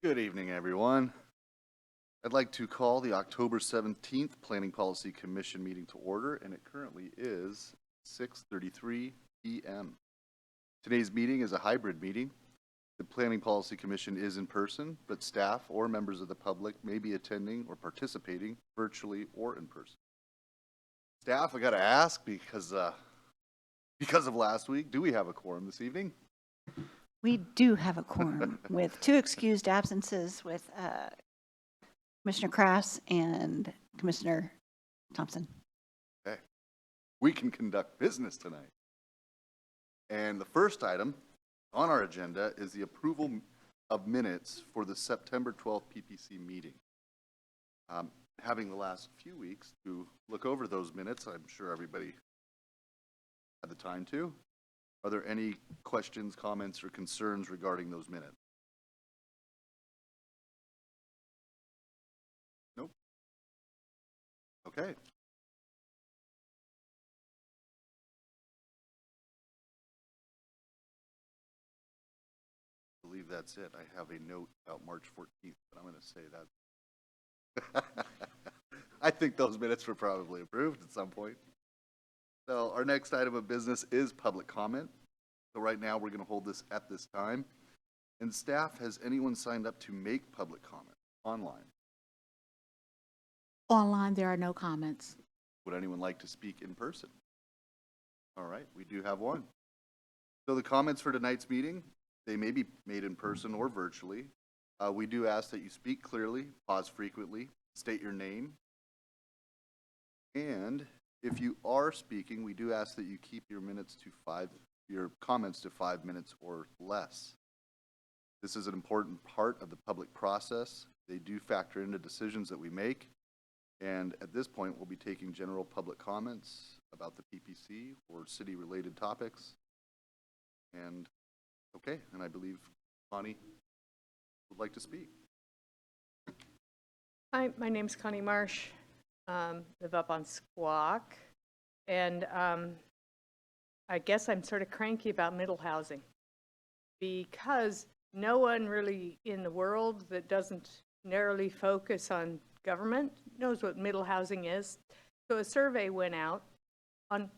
Good evening, everyone. I'd like to call the October 17th Planning Policy Commission meeting to order, and it currently is 6:33 p.m. Today's meeting is a hybrid meeting. The Planning Policy Commission is in person, but staff or members of the public may be attending or participating virtually or in person. Staff, I got to ask because of last week, do we have a quorum this evening? We do have a quorum with 2 excused absences with Commissioner Krass and Commissioner Thompson. Okay. We can conduct business tonight. And the first item on our agenda is the approval of minutes for the September 12th PPC meeting. Having the last few weeks to look over those minutes, I'm sure everybody had the time to. Are there any questions, comments, or concerns regarding those minutes? Nope. Okay. I believe that's it. I have a note about March 14th, but I'm going to say that. I think those minutes were probably approved at some point. So our next item of business is public comment. So right now we're going to hold this at this time. And staff, has anyone signed up to make public comment online? Online, there are no comments. Would anyone like to speak in person? All right, we do have one. So the comments for tonight's meeting, they may be made in person or virtually. We do ask that you speak clearly, pause frequently, state your name. And if you are speaking, we do ask that you keep your comments to 5 minutes or less. This is an important part of the public process. They do factor into decisions that we make. And at this point, we'll be taking general public comments about the PPC or city-related topics. And okay, and I believe Connie would like to speak. Hi, my name's Connie Marsh. Live up on Squawk, and I guess I'm sort of cranky about middle housing because no one really in the world that doesn't narrowly focus on government knows what middle housing is. So a survey went out on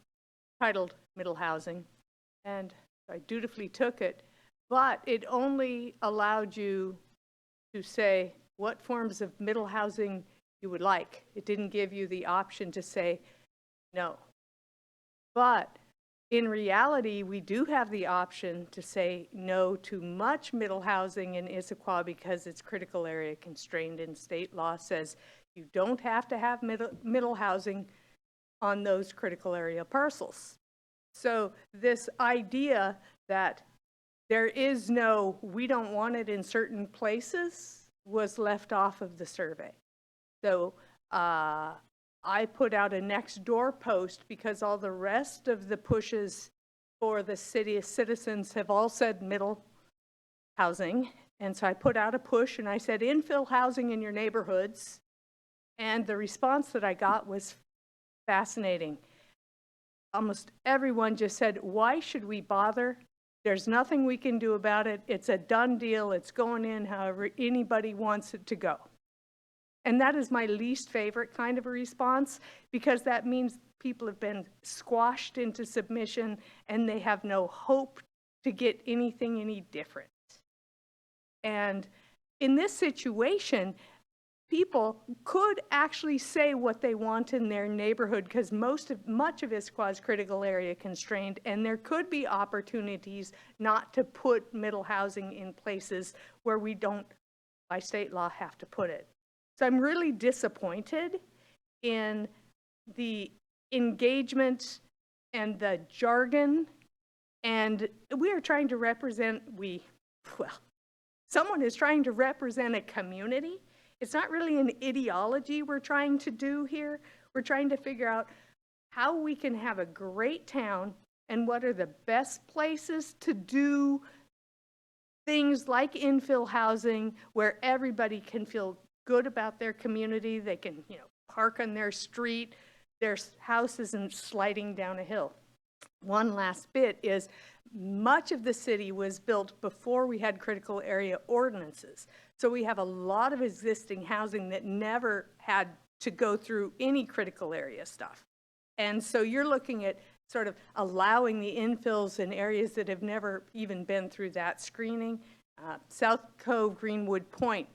titled middle housing, and I dutifully took it, but it only allowed you to say what forms of middle housing you would like. It didn't give you the option to say no. But in reality, we do have the option to say no to much middle housing in Issaquah because it's critical area constrained, and state law says you don't have to have middle housing on those critical area parcels. So this idea that there is no, we don't want it in certain places was left off of the survey. So I put out a next door post because all the rest of the pushes for the city citizens have all said middle housing. And so I put out a push and I said infill housing in your neighborhoods. And the response that I got was fascinating. Almost everyone just said, why should we bother? There's nothing we can do about it. It's a done deal. It's going in however anybody wants it to go. And that is my least favorite kind of a response, because that means people have been squashed into submission and they have no hope to get anything any different. And in this situation, people could actually say what they want in their neighborhood, because much of Issaquah is critical area constrained, and there could be opportunities not to put middle housing in places where we don't, by state law, have to put it. So I'm really disappointed in the engagement and the jargon, and we are trying to represent, someone is trying to represent a community. It's not really an ideology we're trying to do here. We're trying to figure out how we can have a great town and what are the best places to do things like infill housing where everybody can feel good about their community. They can, park on their street. Their house isn't sliding down a hill. one last bit is much of the city was built before we had critical area ordinances. So we have a lot of existing housing that never had to go through any critical area stuff. And so you're looking at sort of allowing the infills in areas that have never even been through that screening. South Cove, Greenwood Point,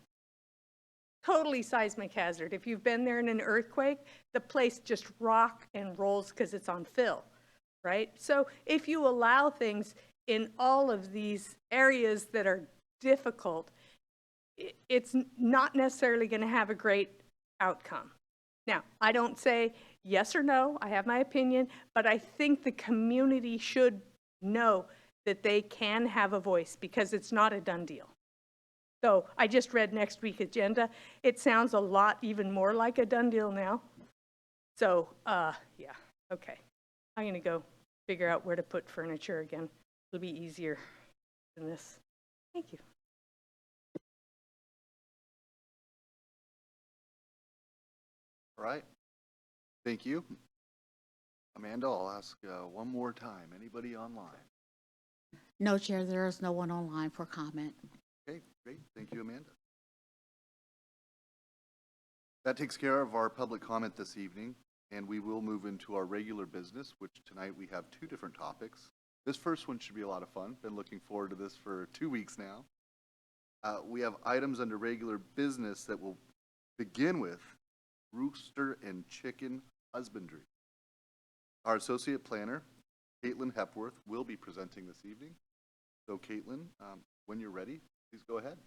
totally seismic hazard. If you've been there in an earthquake, the place just rock and rolls because it's on fill, right? So if you allow things in all of these areas that are difficult, it's not necessarily going to have a great outcome. Now, I don't say yes or no, I have my opinion, but I think the community should know that they can have a voice because it's not a done deal. So I just read next week's agenda. It sounds a lot even more like a done deal now. So, yeah, okay. I'm going to go figure out where to put furniture again. It'll be easier than this. Thank you. All right. Thank you. Amanda, I'll ask one more time. Anybody online? No, Chair, there is no one online for comment. Okay, great. Thank you, Amanda. That takes care of our public comment this evening, and we will move into our regular business, which tonight we have two different topics. This first one should be a lot of fun. Been looking forward to this for 2 weeks now. We have items under regular business that will begin with Rooster and Chicken Husbandry. Our associate planner, Caitlin Hepworth, will be presenting this evening. So Caitlin, when you're ready, please go ahead.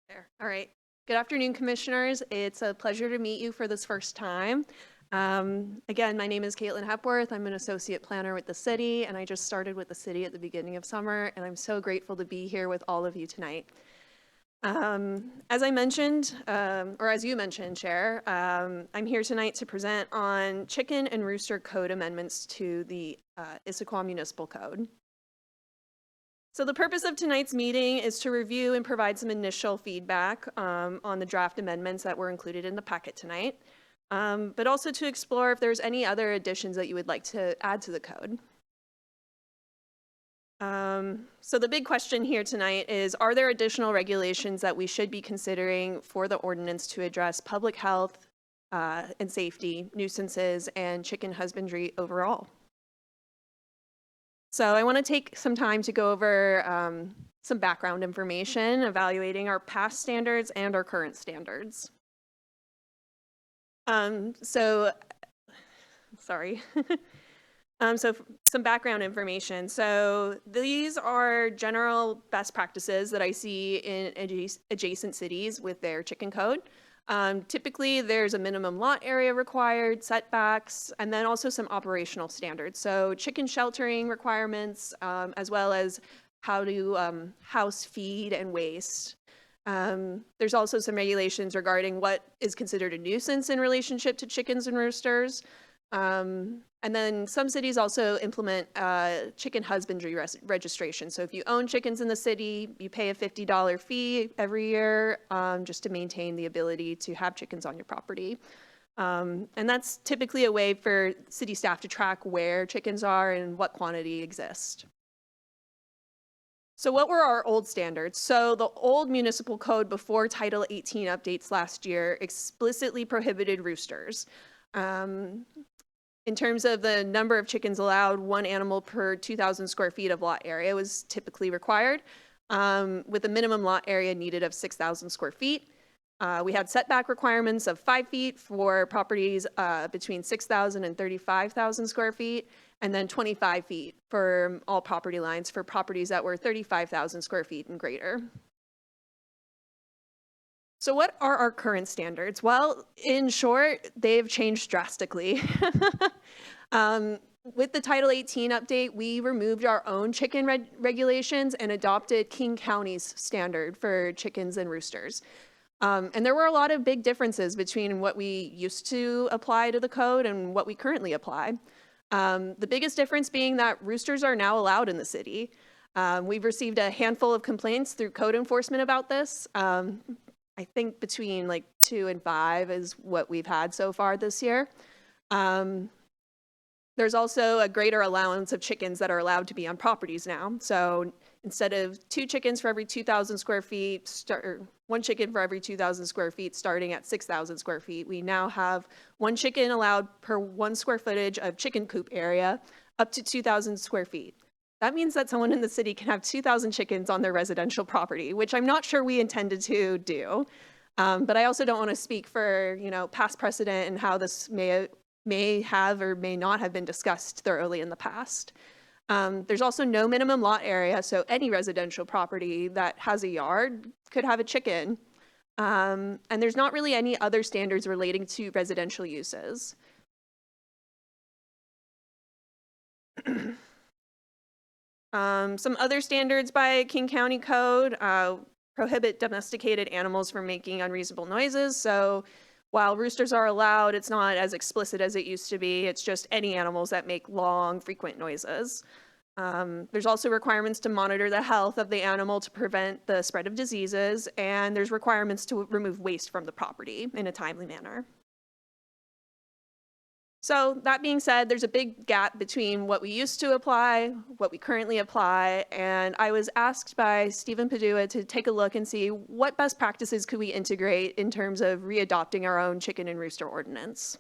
There. All right. Good afternoon, commissioners. It's a pleasure to meet you for this first time. Again, my name is Caitlin Hepworth. I'm an associate planner with the city, and I just started with the city at the beginning of summer, and I'm so grateful to be here with all of you tonight. As I mentioned, or as you mentioned, Chair, I'm here tonight to present on chicken and rooster code amendments to the Issaquah Municipal Code. So the purpose of tonight's meeting is to review and provide some initial feedback on the draft amendments that were included in the packet tonight, but also to explore if there's any other additions that you would like to add to the code. So the big question here tonight is, are there additional regulations that we should be considering for the ordinance to address public health and safety, nuisances, and chicken husbandry overall? So I want to take some time to go over some background information, evaluating our past standards and our current standards. So some background information. So these are general best practices that I see in adjacent cities with their chicken code. Typically, there's a minimum lot area required, setbacks, and then also some operational standards. So chicken sheltering requirements, as well as how to house feed and waste. There's also some regulations regarding what is considered a nuisance in relationship to chickens and roosters. And then some cities also implement chicken husbandry registration. So if you own chickens in the city, you pay a $50 fee every year just to maintain the ability to have chickens on your property. And that's typically a way for city staff to track where chickens are and what quantity exist. So what were our old standards? So the old municipal code before Title 18 updates last year explicitly prohibited roosters. In terms of the number of chickens allowed, one animal per 2,000 square feet of lot area was typically required, with a minimum lot area needed of 6,000 square feet. We had setback requirements of 5 feet for properties between 6,000 and 35,000 square feet, and then 25 feet for all property lines for properties that were 35,000 square feet and greater. So what are our current standards? Well, in short, they've changed drastically. With the Title 18 update, we removed our own chicken regulations and adopted King County's standard for chickens and roosters. And there were a lot of big differences between what we used to apply to the code and what we currently apply. The biggest difference being that roosters are now allowed in the city. We've received a handful of complaints through code enforcement about this. I think between like 2 and 5 is what we've had so far this year. There's also a greater allowance of chickens that are allowed to be on properties now. So instead of 2 chickens for every 2,000 square feet, or 1 chicken for every 2,000 square feet starting at 6,000 square feet, we now have 1 chicken allowed per 1 square footage of chicken coop area up to 2,000 square feet. That means that someone in the city can have 2,000 chickens on their residential property, which I'm not sure we intended to do. But I also don't want to speak for, past precedent and how this may have or may not have been discussed thoroughly in the past. There's also no minimum lot area, so any residential property that has a yard could have a chicken. And there's not really any other standards relating to residential uses. Some other standards by King County Code prohibit domesticated animals from making unreasonable noises. So while roosters are allowed, it's not as explicit as it used to be. It's just any animals that make long, frequent noises. There's also requirements to monitor the health of the animal to prevent the spread of diseases, and there's requirements to remove waste from the property in a timely manner. So that being said, there's a big gap between what we used to apply, what we currently apply, and I was asked by Stephen Padua to take a look and see what best practices could we integrate in terms of readopting our own chicken and rooster ordinance.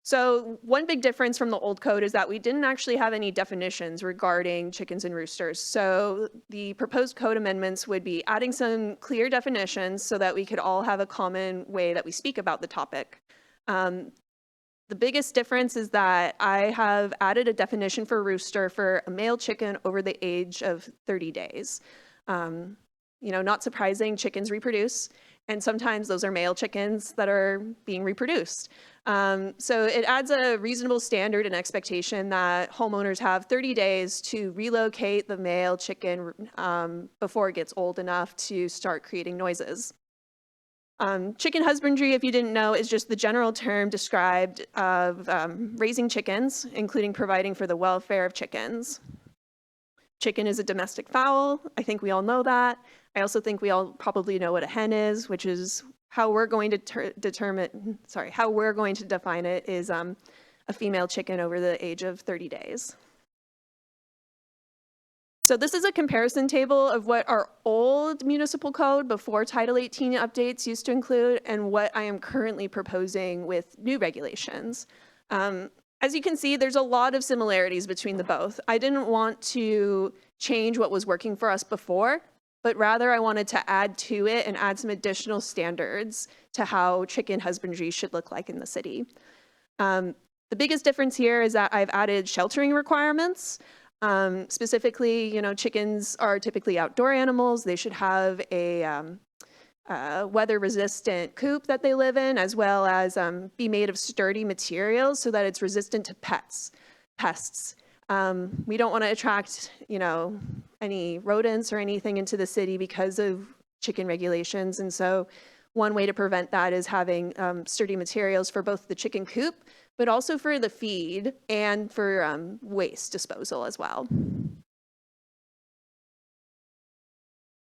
So one big difference from the old code is that we didn't actually have any definitions regarding chickens and roosters. So the proposed code amendments would be adding some clear definitions so that we could all have a common way that we speak about the topic. The biggest difference is that I have added a definition for rooster for a male chicken over the age of 30 days. Not surprising, chickens reproduce, and sometimes those are male chickens that are being reproduced. So it adds a reasonable standard and expectation that homeowners have 30 days to relocate the male chicken before it gets old enough to start creating noises. Chicken husbandry, if you didn't know, is just the general term described of raising chickens, including providing for the welfare of chickens. Chicken is a domestic fowl. I think we all know that. I also think we all probably know what a hen is, which is how we're going to define it is a female chicken over the age of 30 days. So this is a comparison table of what our old municipal code before Title 18 updates used to include and what I am currently proposing with new regulations. As you can see, there's a lot of similarities between the both. I didn't want to change what was working for us before, but rather I wanted to add to it and add some additional standards to how chicken husbandry should look like in the city. The biggest difference here is that I've added sheltering requirements. Specifically, chickens are typically outdoor animals. They should have a weather-resistant coop that they live in, as well as be made of sturdy materials so that it's resistant to pests. We don't want to attract, any rodents or anything into the city because of chicken regulations. And so one way to prevent that is having sturdy materials for both the chicken coop, but also for the feed and for waste disposal as well.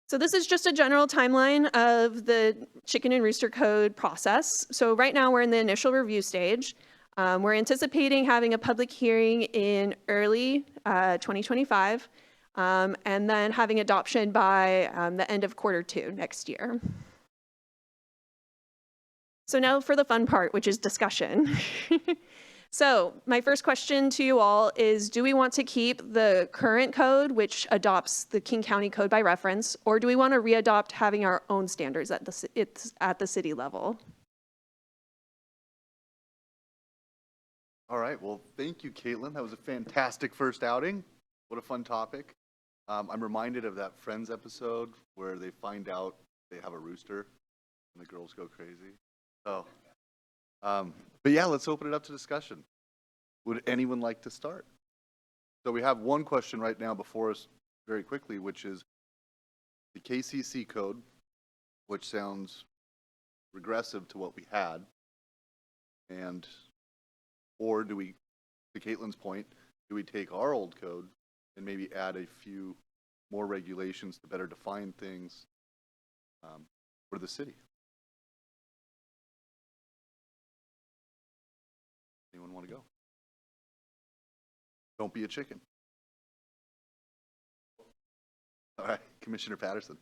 So this is just a general timeline of the chicken and rooster code process. So right now we're in the initial review stage. We're anticipating having a public hearing in early 2025, and then having adoption by the end of Q2 next year. So now for the fun part, which is discussion. So my first question to you all is, do we want to keep the current code, which adopts the King County Code by reference, or do we want to readopt having our own standards at the city level? All right, well, thank you, Caitlin. That was a fantastic first outing. What a fun topic. I'm reminded of that Friends episode where they find out they have a rooster and the girls go crazy. So, but yeah, let's open it up to discussion. Would anyone like to start? So we have one question right now before us very quickly, which is the KCC code which sounds regressive to what we had. And, or do we, to Caitlin's point, do we take our old code and maybe add a few more regulations to better define things for the city? Anyone want to go? Don't be a chicken. All right, Commissioner Patterson.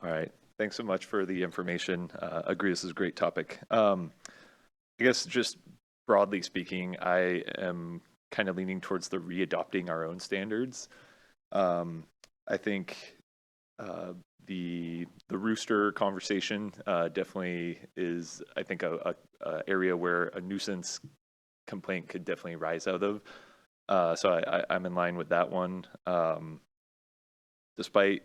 All right. Thanks so much for the information. Agree, this is a great topic. I guess just broadly speaking, I am kind of leaning towards the readopting our own standards. I think the Rooster conversation definitely is, I think, a area where a nuisance complaint could definitely rise out of. So I'm in line with that one. Despite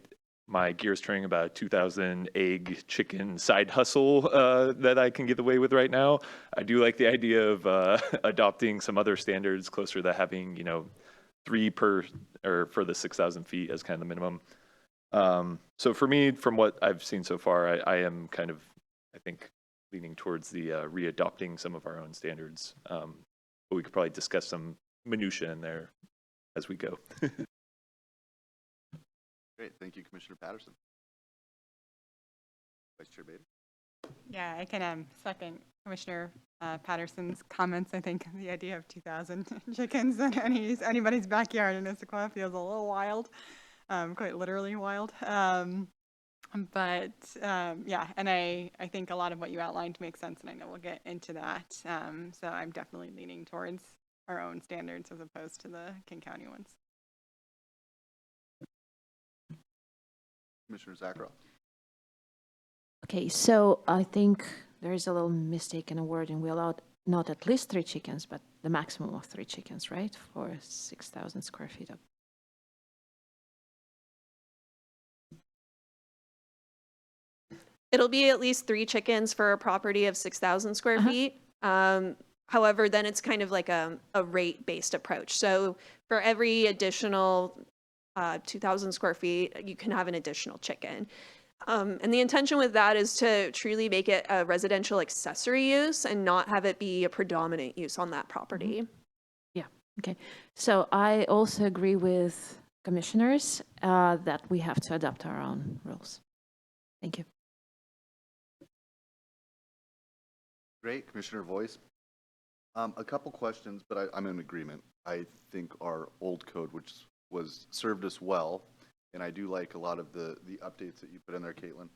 my gears turning about a 2,000 egg chicken side hustle that I can get away with right now, I do like the idea of adopting some other standards closer to having, 3 per, or for the 6,000 feet as kind of the minimum. So for me, from what I've seen so far, I am kind of, I think, leaning towards the readopting some of our own standards. But we could probably discuss some minutia in there as we go. Great, thank you, Commissioner Patterson. Vice Chair Bader. Yeah, I can second Commissioner Patterson's comments. I think the idea of 2,000 chickens in anybody's backyard in Issaquah feels a little wild, quite literally wild. Yeah, and I think a lot of what you outlined makes sense, and I know we'll get into that. So I'm definitely leaning towards our own standards as opposed to the King County ones. Commissioner Issaquah. Okay, so I think there is a little mistake in a wording. We allowed not at least 3 chickens, but the maximum of 3 chickens, right? For 6,000 square feet of. It'll be at least 3 chickens for a property of 6,000 square feet. However, then it's kind of like a rate-based approach. So for every additional 2,000 square feet, you can have an additional chicken. And the intention with that is to truly make it a residential accessory use and not have it be a predominant use on that property. Yeah, okay. So I also agree with commissioners that we have to adapt our own rules. Thank you. Great, Commissioner Voice. A couple questions, but I'm in agreement. I think our old code, which was served us well, and I do like a lot of the updates that you put in there, Caitlin.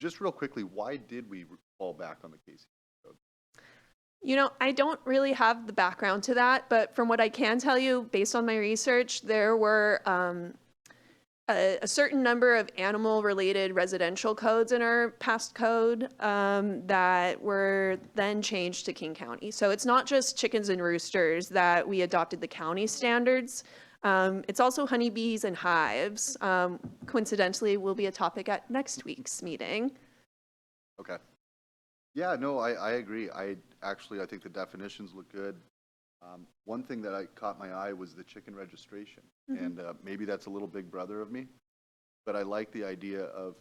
Just real quickly, why did we fall back on the KC code? I don't really have the background to that, but from what I can tell you, based on my research, there were a certain number of animal-related residential codes in our past code that were then changed to King County. So it's not just chickens and roosters that we adopted the county standards. It's also honeybees and hives. Coincidentally, will be a topic at next week's meeting. Okay. Yeah, no, I agree. I think the definitions look good. One thing that caught my eye was the chicken registration. And maybe that's a little big brother of me, but I like the idea of,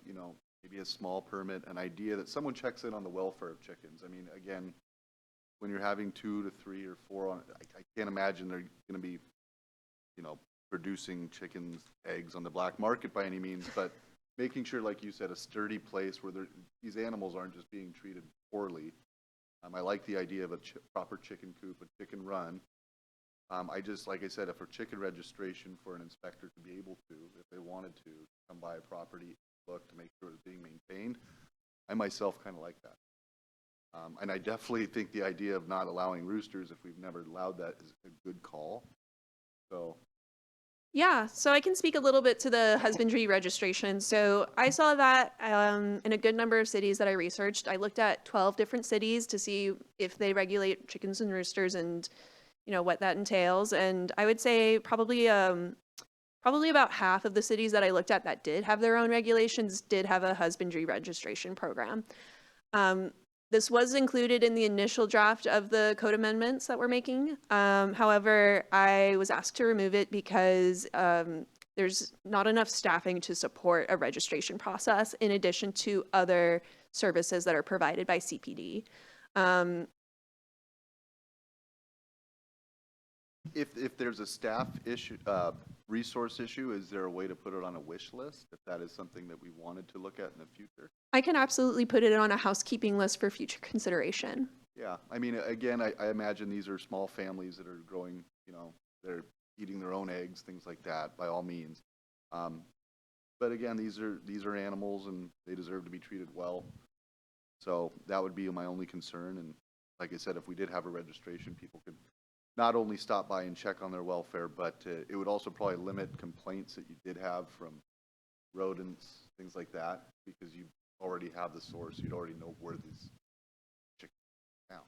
maybe a small permit, an idea that someone checks in on the welfare of chickens. I mean, again, when you're having 2 to 3 or 4 on, I can't imagine they're going to be, producing chickens, eggs on the black market by any means, but making sure, like you said, a sturdy place where these animals aren't just being treated poorly. I like the idea of a proper chicken coop, a chicken run. Like I said, for chicken registration for an inspector to be able to, if they wanted to, come by a property, look to make sure it's being maintained, I myself kind of like that. And I definitely think the idea of not allowing roosters, if we've never allowed that, is a good call. So. Yeah, so I can speak a little bit to the husbandry registration. So I saw that in a good number of cities that I researched. I looked at 12 different cities to see if they regulate chickens and roosters and, what that entails. And I would say probably about half of the cities that I looked at that did have their own regulations did have a husbandry registration program. This was included in the initial draft of the code amendments that we're making. However, I was asked to remove it because there's not enough staffing to support a registration process in addition to other services that are provided by CPD. If there's a staff issue, resource issue, is there a way to put it on a wish list if that is something that we wanted to look at in the future? I can absolutely put it on a housekeeping list for future consideration. Yeah, I mean, again, I imagine these are small families that are growing, you know, they're eating their own eggs, things like that, by all means. But again, these are animals and they deserve to be treated well. So that would be my only concern. And like I said, if we did have a registration, people could not only stop by and check on their welfare, but it would also probably limit complaints that you did have from rodents, things like that, because you already have the source. You'd already know where these chickens are now.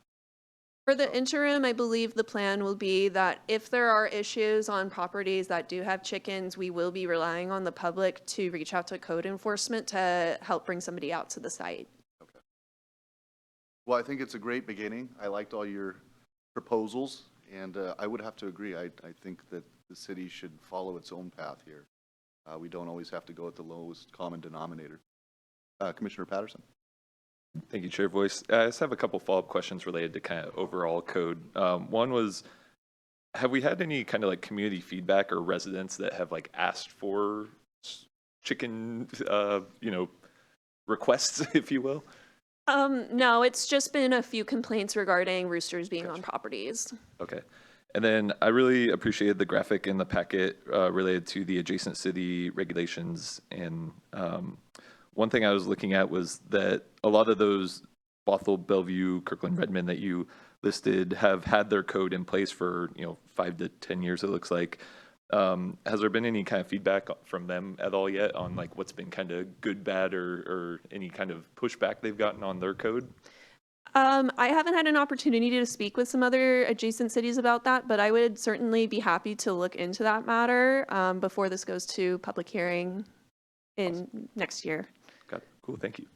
For the interim, I believe the plan will be that if there are issues on properties that do have chickens, we will be relying on the public to reach out to code enforcement to help bring somebody out to the site. Okay. Well, I think it's a great beginning. I liked all your proposals, and I would have to agree. I think that the city should follow its own path here. We don't always have to go at the lowest common denominator. Commissioner Patterson. Thank you, Chair Voice. I just have a couple follow-up questions related to kind of overall code. One was, have we had any kind of like community feedback or residents that have like asked for chicken, requests, if you will? No, it's just been a few complaints regarding roosters being on properties. Okay. And then I really appreciated the graphic in the packet related to the adjacent city regulations. And one thing I was looking at was that a lot of those Bothell, Bellevue, Kirkland, Redmond that you listed have had their code in place for 5 to 10 years, it looks like. Has there been any kind of feedback from them at all yet on like what's been kind of good, bad, or any kind of pushback they've gotten on their code? I haven't had an opportunity to speak with some other adjacent cities about that, but I would certainly be happy to look into that matter before this goes to public hearing in next year. Got it. Cool. Thank you.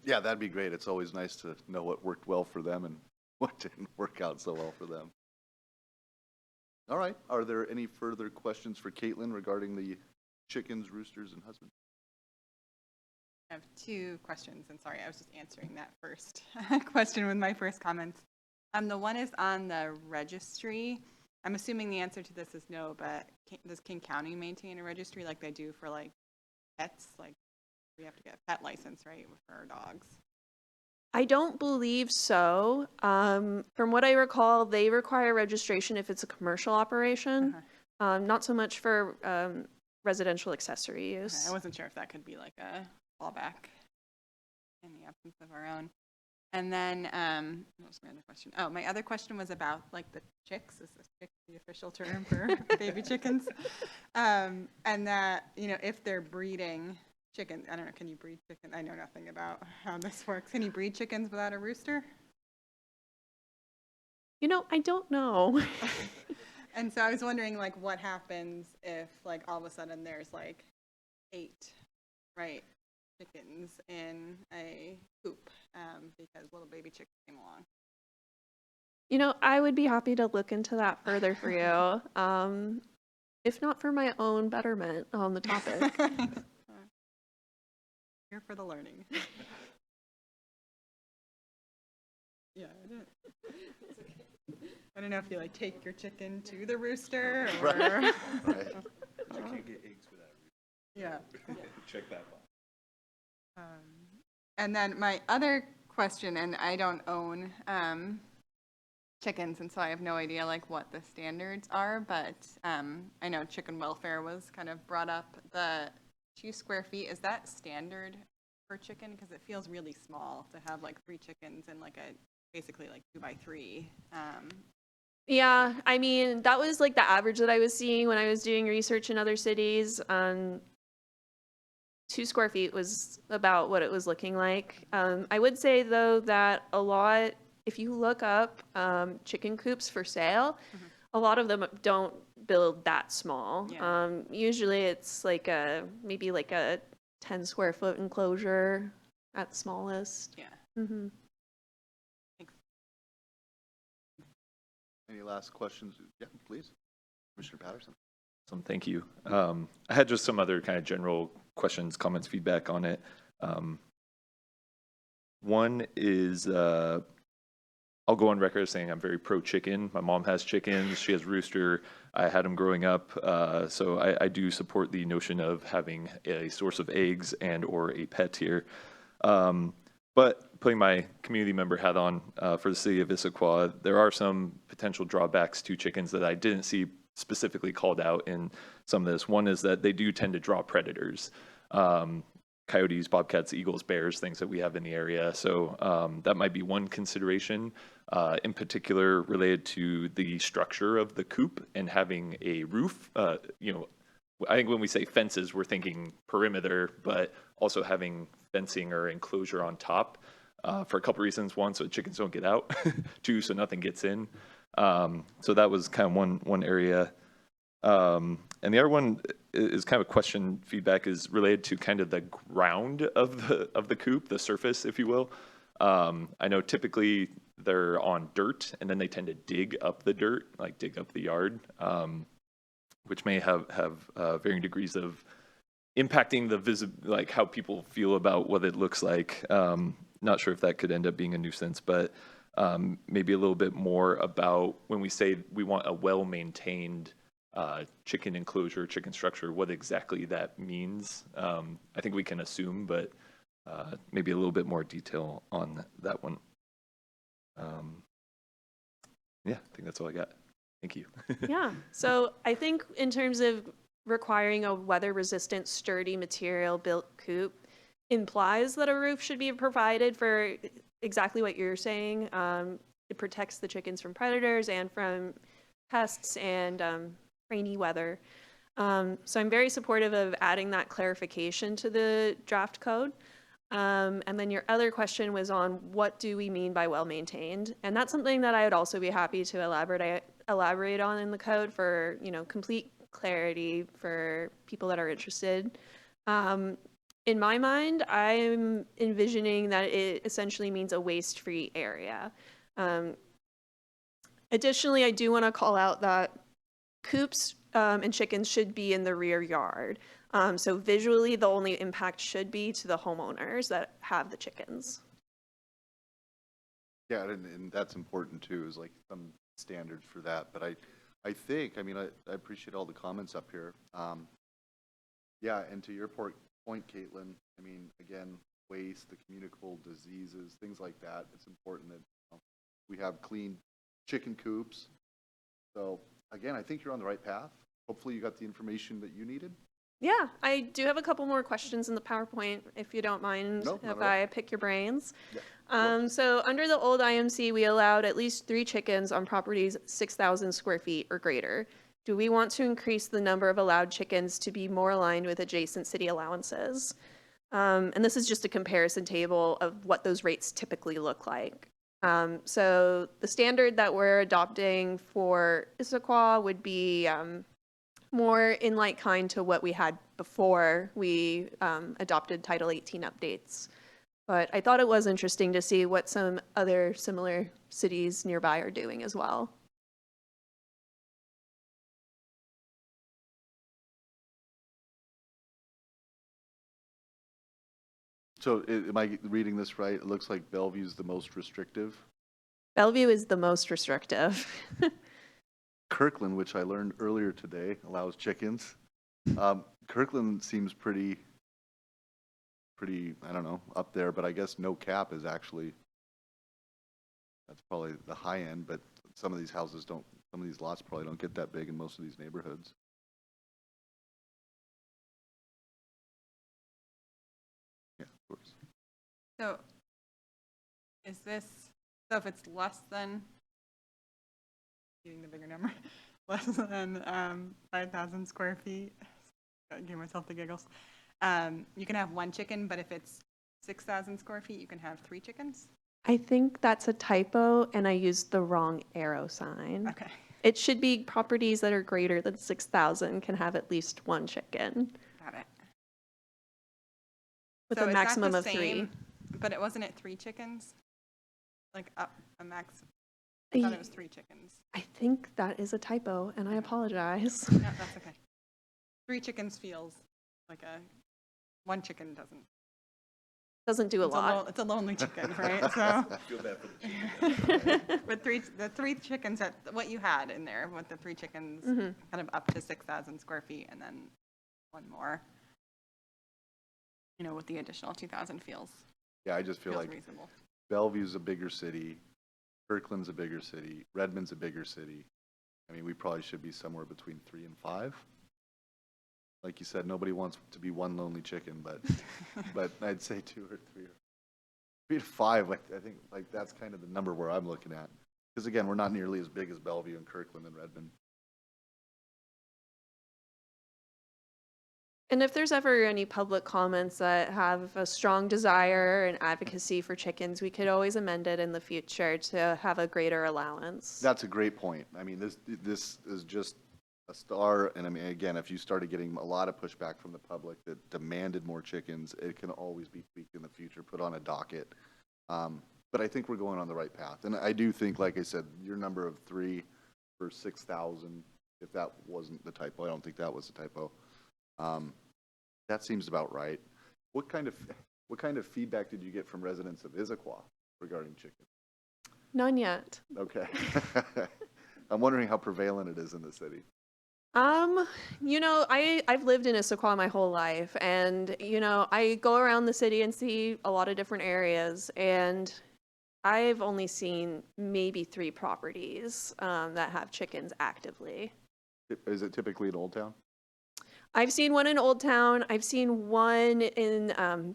Yeah, that'd be great. It's always nice to know what worked well for them and what didn't work out so well for them. All right. Are there any further questions for Caitlin regarding the chickens, roosters, and husband? I have 2 questions, and sorry, I was just answering that first question with my first comments. The one is on the registry. I'm assuming the answer to this is no, but does King County maintain a registry like they do for like pets? Like we have to get a pet license, right, for our dogs? I don't believe so. From what I recall, they require registration if it's a commercial operation, not so much for residential accessory use. Okay, I wasn't sure if that could be like a fallback in the absence of our own. And then, what was my other question? Oh, my other question was about like the chicks. Is this chick the official term for baby chickens? And that, if they're breeding chickens, I don't know, can you breed chicken? I know nothing about how this works. Can you breed chickens without a rooster? I don't know. And so I was wondering like what happens if like all of a sudden there's like 8, right, chickens in a coop because little baby chicks came along. I would be happy to look into that further for you, if not for my own betterment on the topic. Here for the learning. Yeah, I don't know if you like take your chicken to the rooster or. Right. You can't get eggs without a rooster. Yeah. Check that box. And then my other question, and I don't own chickens, and so I have no idea like what the standards are, but I know chicken welfare was kind of brought up. The 2 square feet, is that standard for chicken? Because it feels really small to have like 3 chickens in like basically like 2 by 3. Yeah, I mean, that was like the average that I was seeing when I was doing research in other cities. 2 square feet was about what it was looking like. I would say though that a lot, if you look up chicken coops for sale, a lot of them don't build that small. Yeah. Usually it's like maybe like a 10 square foot enclosure at the smallest. Yeah. Mm-hmm. Any last questions? Yeah, please. Commissioner Patterson. Thank you. I had just some other kind of general questions, comments, feedback on it. One is, I'll go on record as saying I'm very pro chicken. My mom has chickens. She has Rooster. I had them growing up. So I do support the notion of having a source of eggs and or a pet here. But putting my community member hat on for the city of Issaquah, there are some potential drawbacks to chickens that I didn't see specifically called out in some of this. One is that they do tend to draw predators. Coyotes, bobcats, eagles, bears, things that we have in the area. So that might be one consideration, in particular related to the structure of the coop and having a roof. You know, I think when we say fences, we're thinking perimeter, but also having fencing or enclosure on top for a couple reasons. One, so chickens don't get out. Two, so nothing gets in. So that was kind of one area. And the other one is kind of a question feedback is related to kind of the ground of the coop, the surface, if you will. I know typically they're on dirt and then they tend to dig up the dirt, like dig up the yard, which may have varying degrees of impacting the like how people feel about what it looks like. Not sure if that could end up being a nuisance, but maybe a little bit more about when we say we want a well-maintained chicken enclosure, chicken structure, what exactly that means. I think we can assume, but maybe a little bit more detail on that one. Yeah, I think that's all I got. Thank you. Yeah, so I think in terms of requiring a weather-resistant, sturdy material built coop implies that a roof should be provided for exactly what you're saying. It protects the chickens from predators and from pests and rainy weather. So I'm very supportive of adding that clarification to the draft code. And then your other question was on what do we mean by well-maintained? And that's something that I would also be happy to elaborate on in the code for, you know, complete clarity for people that are interested. In my mind, I'm envisioning that it essentially means a waste-free area. Additionally, I do want to call out that coops and chickens should be in the rear yard. So visually, the only impact should be to the homeowners that have the chickens. Yeah, and that's important too, is like some standards for that. But I think, I mean, I appreciate all the comments up here. Yeah, and to your point, Caitlin, I mean, again, waste, the communicable diseases, things like that. It's important that we have clean chicken coops. So again, I think you're on the right path. Hopefully you got the information that you needed. Yeah, I do have a couple more questions in the PowerPoint, if you don't mind, Nope, not if at all. I pick your brains. Yeah, So under the old IMC, we allowed at least 3 chickens on properties 6,000 square feet or greater. Do we want to increase the number of allowed chickens to be more aligned with adjacent city allowances? And this is just a comparison table of what those rates typically look like. So the standard that we're adopting for Issaquah would be more in like kind to what we had before we adopted Title 18 updates. But I thought it was interesting to see what some other similar cities nearby are doing as well. So am I reading this right? It looks like Bellevue's the most restrictive. Bellevue is the most restrictive. Kirkland, which I learned earlier today, allows chickens. Kirkland seems pretty, I don't know, up there, but I guess no cap is actually, that's probably the high end, but some of these houses don't, some of these lots probably don't get that big in most of these neighborhoods. Yeah, of course. So is this, so if it's less than, using the bigger number, less than 5,000 square feet, give myself the giggles, you can have 1 chicken, but if it's 6,000 square feet, you can have 3 chickens? I think that's a typo and I used the wrong arrow sign. Okay. It should be properties that are greater than 6,000 can have at least 1 chicken Got it. with So a is that maximum the of 3. same, but it wasn't it 3 chickens? Like up a max, I thought it was 3 chickens. I think that is a typo and I apologize. No, that's okay. 3 chickens feels like one chicken doesn't. Doesn't do a lot. It's a lonely chicken, right? So. Feel bad for the chicken. But the 3 chickens, what you had in there, with the 3 chickens, kind of up to 6,000 square feet, and then one more, with the additional 2,000 feels Yeah, I just feel like reasonable. Bellevue's a bigger city, Kirkland's a bigger city, Redmond's a bigger city. I mean, we probably should be somewhere between 3 and 5. Like you said, nobody wants to be one lonely chicken, but I'd say 2 or 3 or 3 to 5. I think like that's kind of the number where I'm looking at. Because again, we're not nearly as big as Bellevue and Kirkland and Redmond. And if there's ever any public comments that have a strong desire and advocacy for chickens, we could always amend it in the future to have a greater allowance. That's a great point. I mean, this is just a star, and I mean, again, if you started getting a lot of pushback from the public that demanded more chickens, it can always be tweaked in the future, put on a docket. But I think we're going on the right path. And I do think, like I said, your number of 3 for 6,000, if that wasn't the typo, I don't think that was a typo. That seems about right. What kind of feedback did you get from residents of Issaquah regarding chicken? None yet. Okay. I'm wondering how prevalent it is in the city. I've lived in Issaquah my whole life, and, I go around the city and see a lot of different areas, and I've only seen maybe 3 properties that have chickens actively. Is it typically in Old Town? I've seen one in Old Town. I've seen one in,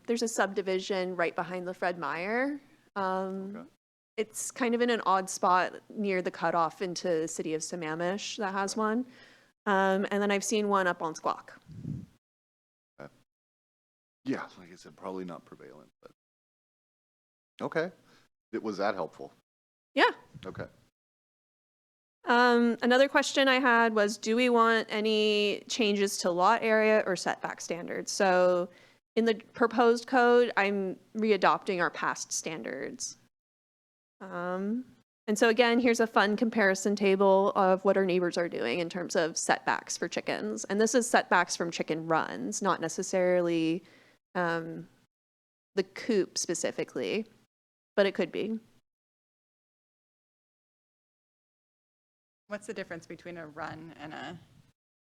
there's a subdivision right behind the Fred Meyer. Okay. It's kind of in an odd spot near the cutoff into the city of Sammamish that has one. And then I've seen one up on Squawk. Okay. Yeah, like I said, probably not prevalent, but okay. Was that helpful? Yeah. Okay. Another question I had was, do we want any changes to lot area or setback standards? So in the proposed code, I'm readopting our past standards. And so again, here's a fun comparison table of what our neighbors are doing in terms of setbacks for chickens. And this is setbacks from chicken runs, not necessarily the coop specifically, but it could be. What's the difference between a run and a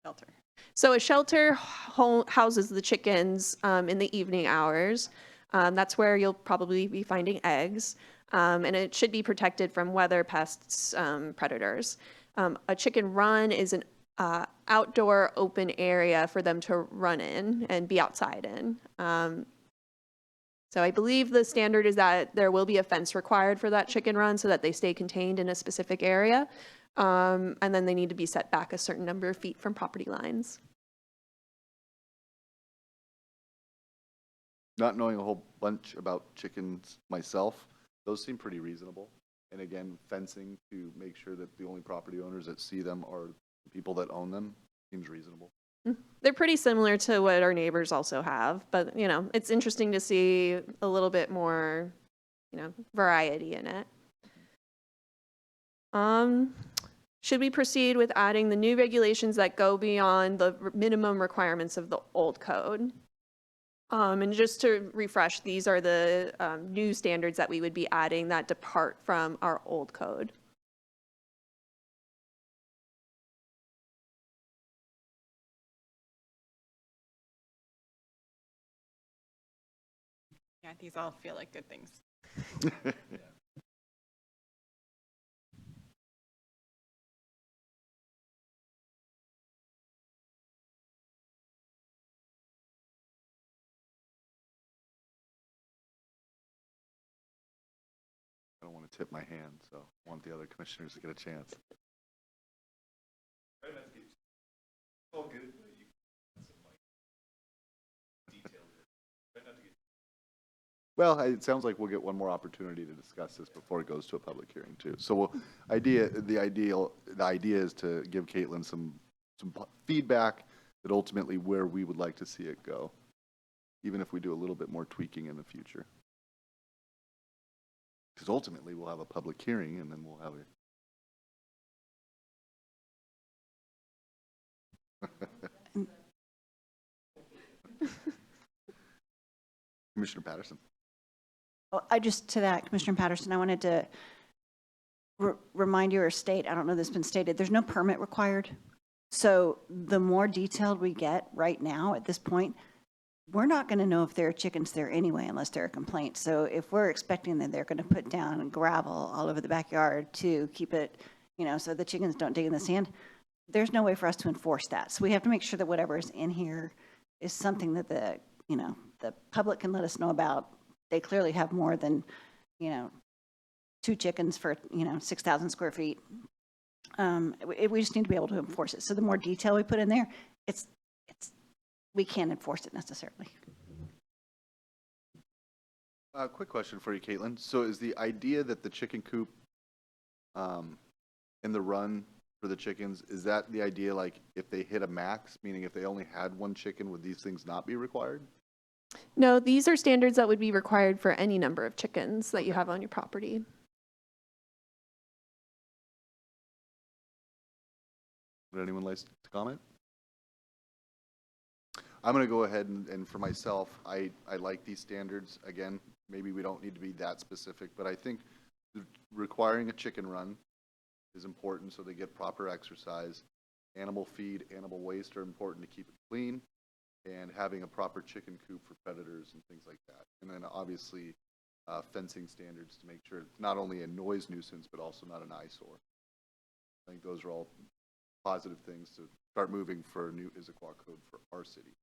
shelter? So a shelter houses the chickens in the evening hours. That's where you'll probably be finding eggs. And it should be protected from weather, pests, predators. A chicken run is an outdoor open area for them to run in and be outside in. So I believe the standard is that there will be a fence required for that chicken run so that they stay contained in a specific area. And then they need to be set back a certain number of feet from property lines. Not knowing a whole bunch about chickens myself, those seem pretty reasonable. And again, fencing to make sure that the only property owners that see them are the people that own them seems reasonable. They're pretty similar to what our neighbors also have, but it's interesting to see a little bit more, variety in it. Should we proceed with adding the new regulations that go beyond the minimum requirements of the old code? And just to refresh, these are the new standards that we would be adding that depart from our old code. Yeah, these all feel like good things. I don't want to tip my hand, so I want the other commissioners to get a chance. All good, but you can some detail. Well, it sounds like we'll get one more opportunity to discuss this before it goes to a public hearing too. So the idea is to give Caitlin some feedback that ultimately where we would like to see it go, even if we do a little bit more tweaking in the future. Because ultimately we'll have a public hearing and then we'll have a Commissioner Patterson. Well, to that, Commissioner Patterson, I wanted to remind you or state, I don't know if this has been stated, there's no permit required. So the more detailed we get right now at this point, we're not going to know if there are chickens there anyway unless there are complaints. So if we're expecting that they're going to put down gravel all over the backyard to keep it, so the chickens don't dig in the sand, there's no way for us to enforce that. So we have to make sure that whatever is in here is something that the public can let us know about. They clearly have more than, 2 chickens for, 6,000 square feet. We just need to be able to enforce it. So the more detail we put in there, we can't enforce it necessarily. Quick question for you, Caitlin. So is the idea that the chicken coop in the run for the chickens, is that the idea, like if they hit a max, meaning if they only had 1 chicken, would these things not be required? No, these are standards that would be required for any number of chickens that you have on your property. Would anyone like to comment? I'm going to go ahead and for myself, I like these standards. Again, maybe we don't need to be that specific, but I think requiring a chicken run is important so they get proper exercise. Animal feed, animal waste are important to keep it clean, and having a proper chicken coop for predators and things like that. And then obviously fencing standards to make sure it's not only a noise nuisance, but also not an eyesore. I think those are all positive things to start moving for a new Issaquah code for our city.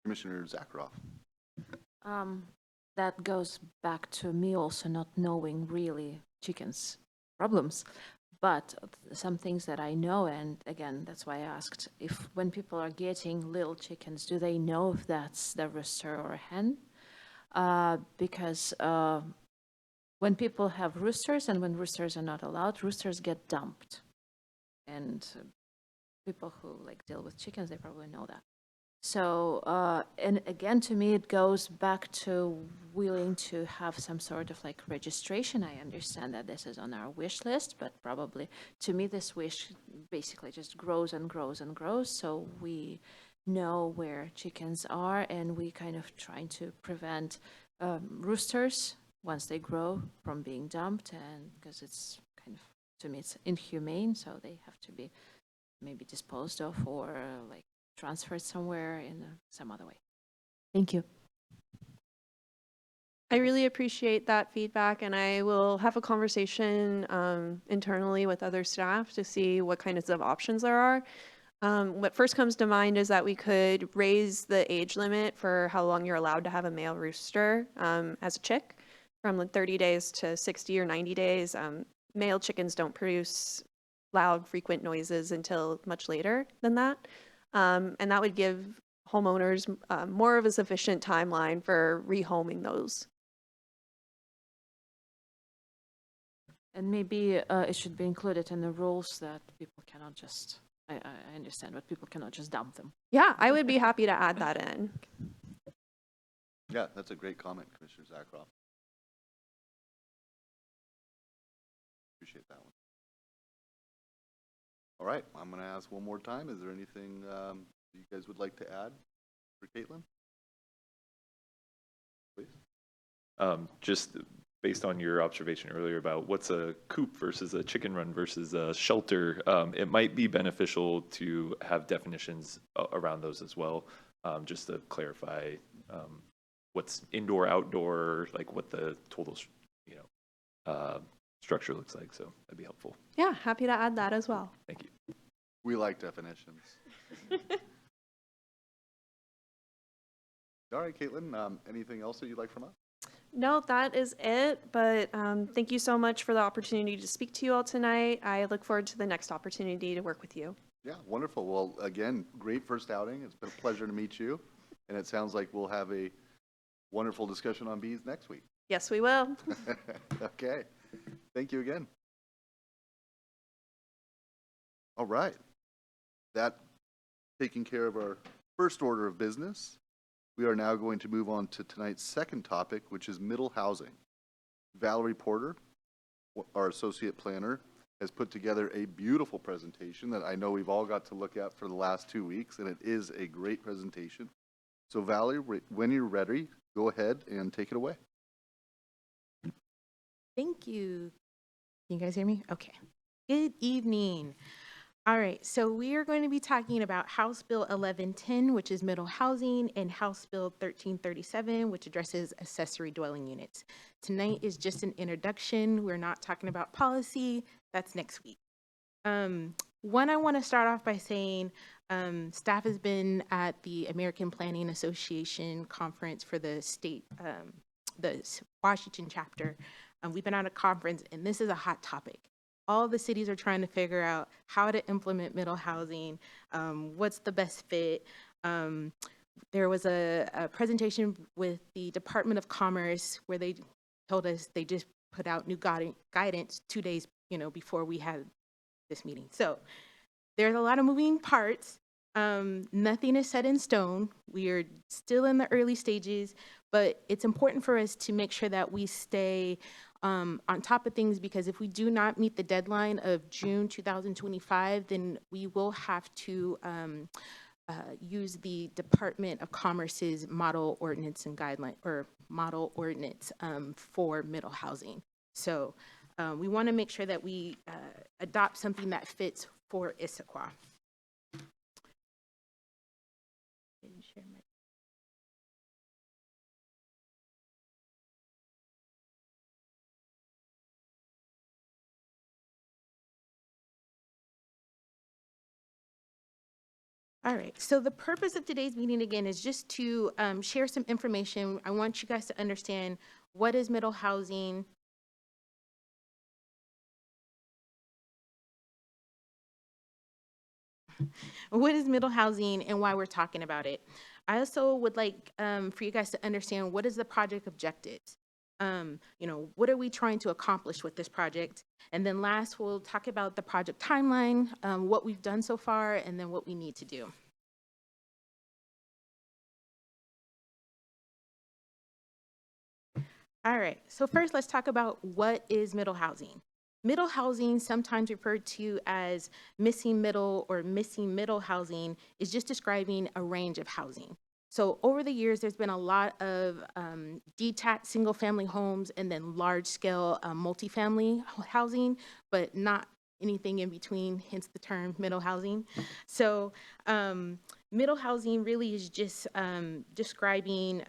Commissioner Zakharoff. That goes back to me also not knowing really chickens' problems. But some things that I know, and again, that's why I asked, if when people are getting little chickens, do they know if that's the rooster or a hen? Because when people have roosters and when roosters are not allowed, roosters get dumped. And people who deal with chickens, they probably know that. So, and again, to me, it goes back to willing to have some sort of registration. I understand that this is on our wish list, but probably to me, this wish basically just grows and grows and grows. So we know where chickens are, and we kind of trying to prevent roosters once they grow from being dumped, and because it's kind of, to me, it's inhumane. So they have to be maybe disposed of or transferred somewhere in some other way. Thank you. I really appreciate that feedback, and I will have a conversation internally with other staff to see what kinds of options there are. What first comes to mind is that we could raise the age limit for how long you're allowed to have a male rooster as a chick from 30 days to 60 or 90 days. Male chickens don't produce loud, frequent noises until much later than that. And that would give homeowners more of a sufficient timeline for rehoming those. And maybe it should be included in the rules that people cannot just, I understand, but people cannot just dump them. Yeah, I would be happy to add that in. Yeah, that's a great comment, Commissioner Zakharoff. Appreciate that one. All right, I'm going to ask one more time. Is there anything you guys would like to add for Caitlin? Please. Just based on your observation earlier about what's a coop versus a chicken run versus a shelter, it might be beneficial to have definitions around those as well, just to clarify what's indoor, outdoor, what the total, structure looks like. So that'd be helpful. Yeah, happy to add that as well. Thank you. We like definitions. All right, Caitlin, anything else that you'd like from us? No, that is it. But thank you so much for the opportunity to speak to you all tonight. I look forward to the next opportunity to work with you. Yeah, wonderful. Well, again, great first outing. It's been a pleasure to meet you. And it sounds like we'll have a wonderful discussion on bees next week. Yes, we will. Okay. Thank you again. All right. That taking care of our first order of business, we are now going to move on to tonight's second topic, which is middle housing. Valerie Porter, our associate planner, has put together a beautiful presentation that I know we've all got to look at for the last 2 weeks, and it is a great presentation. So Valerie, when you're ready, go ahead and take it away. Thank you. Can you guys hear me? Okay. Good evening. All right, so we are going to be talking about House Bill 1110, which is middle housing, and House Bill 1337, which addresses accessory dwelling units. Tonight is just an introduction. We're not talking about policy. That's next week. One, I want to start off by saying staff has been at the American Planning Association conference for the state, the Washington chapter. We've been at a conference, and this is a hot topic. All the cities are trying to figure out how to implement middle housing, what's the best fit. There was a presentation with the Department of Commerce where they told us they just put out new guidance 2 days, before we had this meeting. So there's a lot of moving parts. Nothing is set in stone. We are still in the early stages, but it's important for us to make sure that we stay on top of things, because if we do not meet the deadline of June 2025, then we will have to use the Department of Commerce's model ordinance and guideline, or model ordinance for middle housing. So we want to make sure that we adopt something that fits for Issaquah. All right, so the purpose of today's meeting, again, is just to share some information. I want you guys to understand what is middle housing. What is middle housing and why we're talking about it. I also would like for you guys to understand what is the project objectives. What are we trying to accomplish with this project? And then last, we'll talk about the project timeline, what we've done so far, and then what we need to do. All right, so first let's talk about what is middle housing. Middle housing, sometimes referred to as missing middle or missing middle housing, is just describing a range of housing. So over the years, there's been a lot of detached single-family homes and then large-scale multifamily housing, but not anything in between, hence the term middle housing. So middle housing really is just describing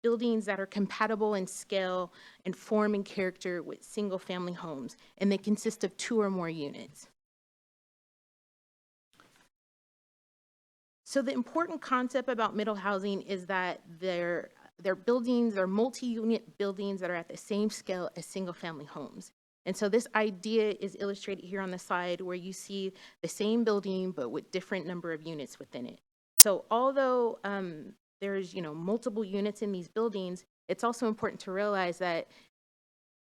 buildings that are compatible in scale and form and character with single-family homes, and they consist of 2 or more units. So the important concept about middle housing is that they're buildings, they're multi-unit buildings that are at the same scale as single-family homes. And so this idea is illustrated here on the slide, where you see the same building but with different number of units within it. So although there's multiple units in these buildings, it's also important to realize that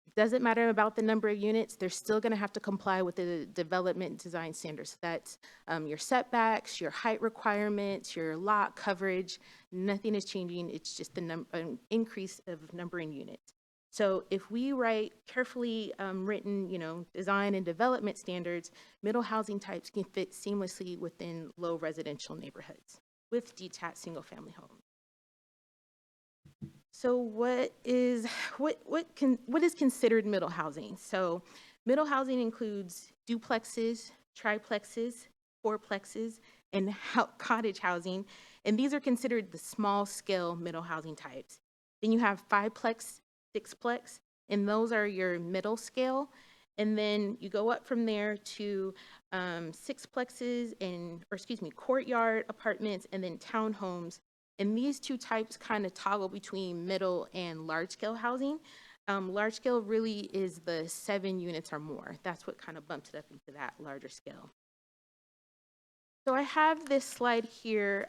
it doesn't matter about the number of units, they're still going to have to comply with the development design standards. That's your setbacks, your height requirements, your lot coverage. Nothing is changing. It's just the increase of number in units. So if we write carefully written, design and development standards, middle housing types can fit seamlessly within low residential neighborhoods with detached single-family homes. So what is considered middle housing? So middle housing includes duplexes, triplexes, fourplexes, and cottage housing, and these are considered the small-scale middle housing types. Then you have 5-plex, 6-plex, and those are your middle scale. And then you go up from there to 6-plexes courtyard apartments, and then townhomes. And these 2 types kind of toggle between middle and large scale housing. Large scale really is the 7 units or more. That's what kind of bumps it up into that larger scale. So I have this slide here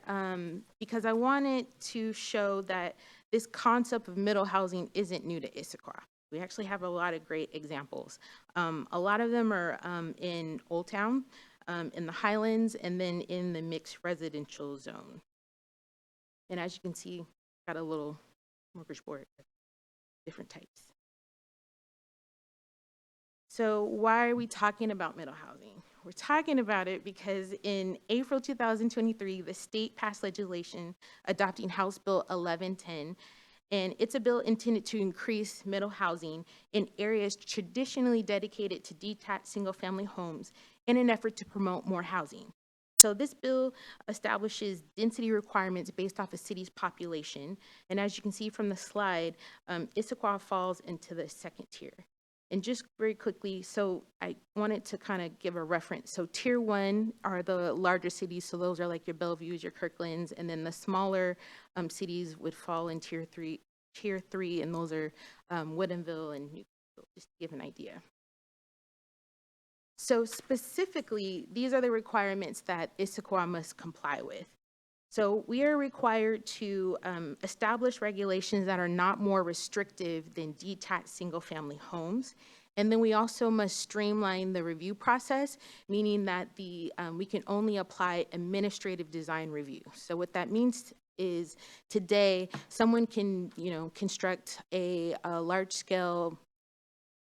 because I wanted to show that this concept of middle housing isn't new to Issaquah. We actually have a lot of great examples. A lot of them are in Old Town, in the Highlands, and then in the mixed residential zone. And as you can see, got a little smorgasbord of different types. So why are we talking about middle housing? We're talking about it because in April 2023, the state passed legislation adopting House Bill 1110, and it's a bill intended to increase middle housing in areas traditionally dedicated to detached single-family homes in an effort to promote more housing. So this bill establishes density requirements based off a city's population, and as you can see from the slide, Issaquah falls into the second tier. And just very quickly, so I wanted to kind of give a reference. So tier 1 are the larger cities, so those are like your Bellevues, your Kirklands, and then the smaller cities would fall in tier 3, and those are Woodinville and Newcastle, just to give an idea. So specifically, these are the requirements that Issaquah must comply with. So we are required to establish regulations that are not more restrictive than detached single-family homes. And then we also must streamline the review process, meaning that we can only apply administrative design review. So what that means is today, someone can, construct a large-scale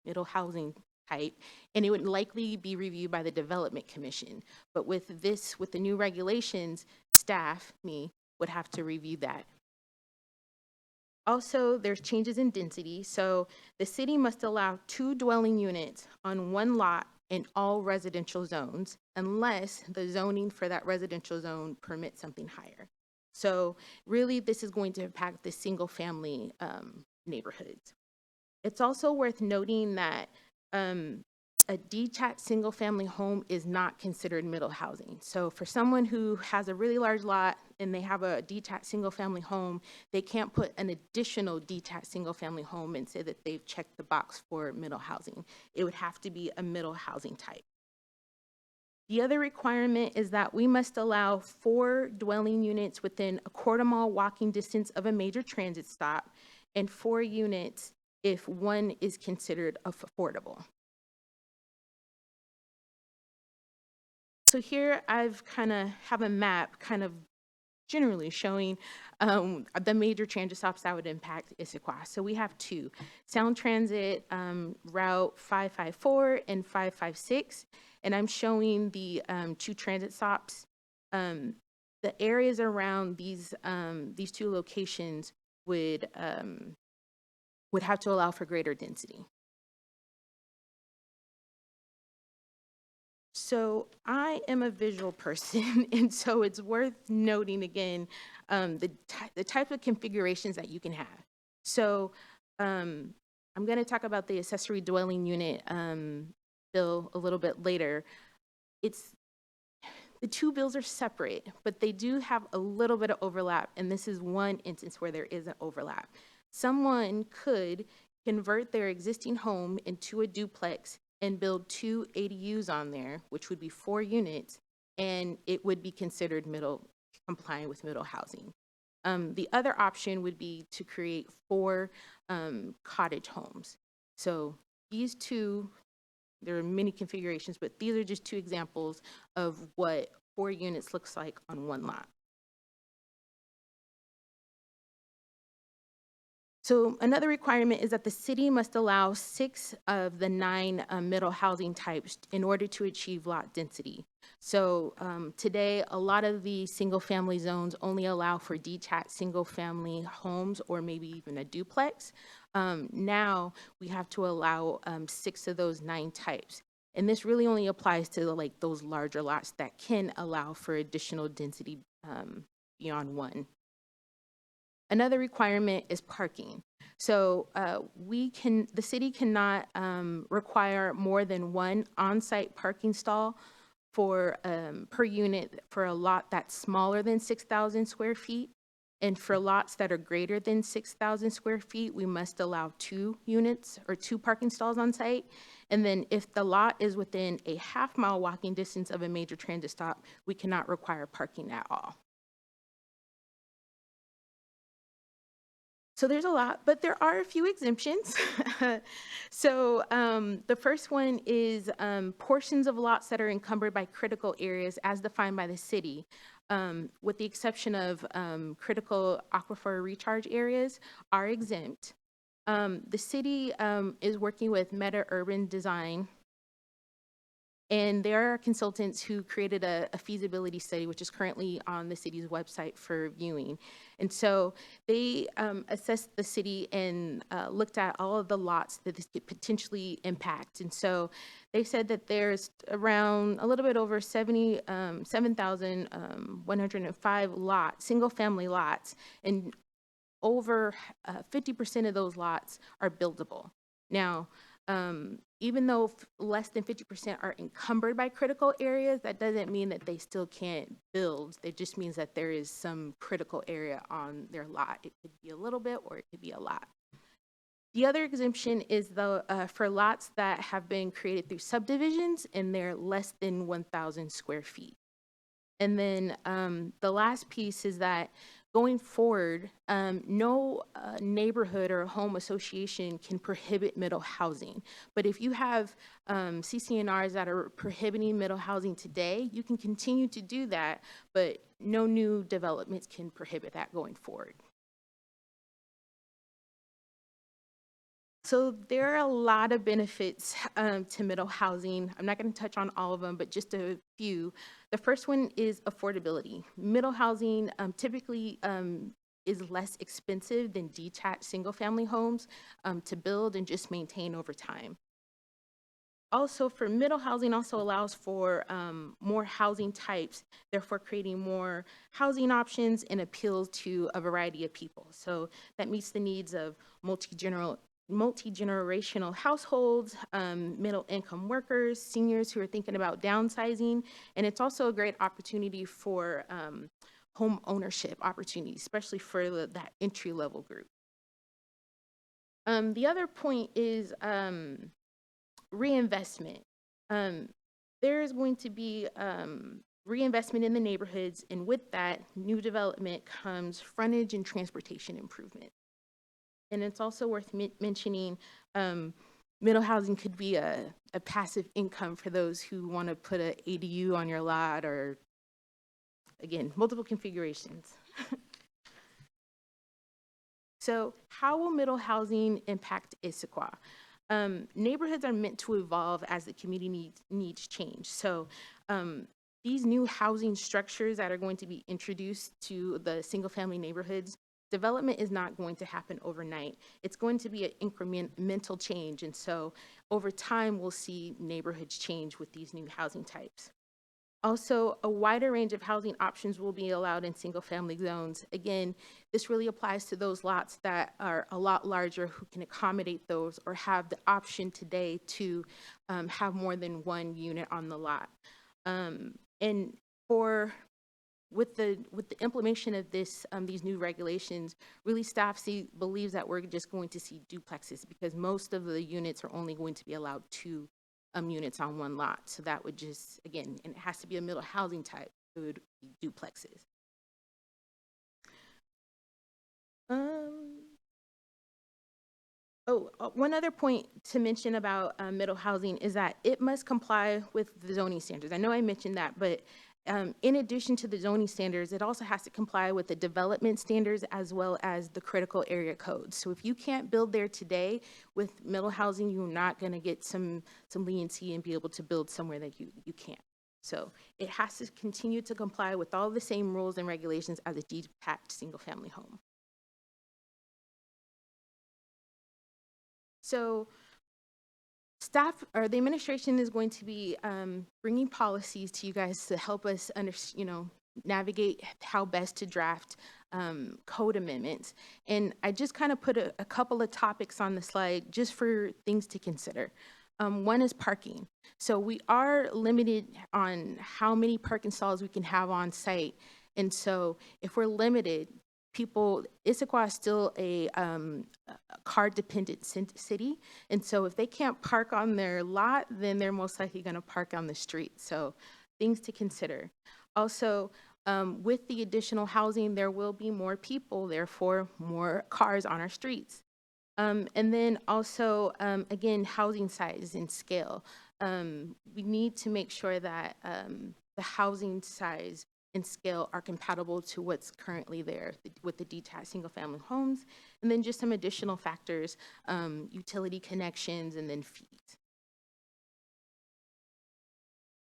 middle housing type, and it would likely be reviewed by the Development Commission. But with the new regulations, staff, me, would have to review that. Also, there's changes in density. So the city must allow 2 dwelling units on 1 lot in all residential zones, unless the zoning for that residential zone permits something higher. So really, this is going to impact the single-family neighborhoods. It's also worth noting that a detached single-family home is not considered middle housing. So for someone who has a really large lot and they have a detached single-family home, they can't put an additional detached single-family home and say that they've checked the box for middle housing. It would have to be a middle housing type. The other requirement is that we must allow 4 dwelling units within a quarter-mile walking distance of a major transit stop, and 4 units if 1 is considered affordable. So here I've have a map generally showing the major transit stops that would impact Issaquah. So we have 2, Sound Transit Route 554 and 556, and I'm showing the 2 transit stops. The areas around these 2 locations would have to allow for greater density. So I am a visual person, and so it's worth noting again the type of configurations that you can have. So I'm going to talk about the accessory dwelling unit bill a little bit later. The 2 bills are separate, but they do have a little bit of overlap, and this is one instance where there is an overlap. Someone could convert their existing home into a duplex and build 2 ADUs on there, which would be 4 units, and it would be considered compliant with middle housing. The other option would be to create 4 cottage homes. So these 2, there are many configurations, but these are just 2 examples of what 4 units looks like on 1 lot. So another requirement is that the city must allow 6 of the 9 middle housing types in order to achieve lot density. So today, a lot of the single-family zones only allow for detached single-family homes or maybe even a duplex. Now we have to allow 6 of those 9 types. And this really only applies to those larger lots that can allow for additional density beyond 1. Another requirement is parking. So the city cannot require more than 1 on-site parking stall per unit for a lot that's smaller than 6,000 square feet. And for lots that are greater than 6,000 square feet, we must allow 2 units or 2 parking stalls on site. And then if the lot is within a half-mile walking distance of a major transit stop, we cannot require parking at all. So there's a lot, but there are a few exemptions. So the first one is portions of lots that are encumbered by critical areas as defined by the city, with the exception of critical aquifer recharge areas are exempt. The city is working with Meta Urban Design And there are consultants who created a feasibility study, which is currently on the city's website for viewing. And so they assessed the city and looked at all of the lots that this could potentially impact. And so they said that there's around a little bit over 7,105 lots, single-family lots, and over 50% of those lots are buildable. Now, even though less than 50% are encumbered by critical areas, that doesn't mean that they still can't build. It just means that there is some critical area on their lot. It could be a little bit or it could be a lot. The other exemption is for lots that have been created through subdivisions and they're less than 1,000 square feet. And then the last piece is that going forward, no neighborhood or home association can prohibit middle housing. But if you have CCNRs that are prohibiting middle housing today, you can continue to do that, but no new developments can prohibit that going forward. So there are a lot of benefits to middle housing. I'm not going to touch on all of them, but just a few. The first one is affordability. Middle housing typically is less expensive than detached single-family homes to build and just maintain over time. Also, for middle housing also allows for more housing types, therefore creating more housing options and appeals to a variety of people. So that meets the needs of multi-generational households, middle-income workers, seniors who are thinking about downsizing, and it's also a great opportunity for home ownership opportunities, especially for that entry-level group. The other point is reinvestment. There is going to be reinvestment in the neighborhoods, and with that, new development comes frontage and transportation improvement. And it's also worth mentioning middle housing could be a passive income for those who want to put an ADU on your lot, or again, multiple configurations. So how will middle housing impact Issaquah? Neighborhoods are meant to evolve as the community needs change. So these new housing structures that are going to be introduced to the single family neighborhoods, development is not going to happen overnight. It's going to be an incremental change. And so over time, we'll see neighborhoods change with these new housing types. Also, a wider range of housing options will be allowed in single family zones. Again, this really applies to those lots that are a lot larger who can accommodate those or have the option today to have more than one unit on the lot. And with the implementation of this, these new regulations, really staff believes that we're just going to see duplexes because most of the units are only going to be allowed 2 units on one lot. So that would just, again, and it has to be a middle housing type, it would be duplexes. One other point to mention about middle housing is that it must comply with the zoning standards. I know I mentioned that, but in addition to the zoning standards, it also has to comply with the development standards as well as the critical area codes. So if you can't build there today with middle housing, you're not going to get some leniency and be able to build somewhere that you can't. So it has to continue to comply with all the same rules and regulations as a detached single family home. So staff or the administration is going to be bringing policies to you guys to help us navigate how best to draft code amendments. And I just kind of put a couple of topics on the slide just for things to consider. One is parking. So we are limited on how many parking stalls we can have on site. And so if we're limited, Issaquah is still a car-dependent city, and so if they can't park on their lot, then they're most likely going to park on the street. So things to consider. Also, with the additional housing, there will be more people, therefore more cars on our streets. And then also, again, housing size and scale. We need to make sure that the housing size and scale are compatible to what's currently there with the detached single-family homes, and then just some additional factors, utility connections, and then fees.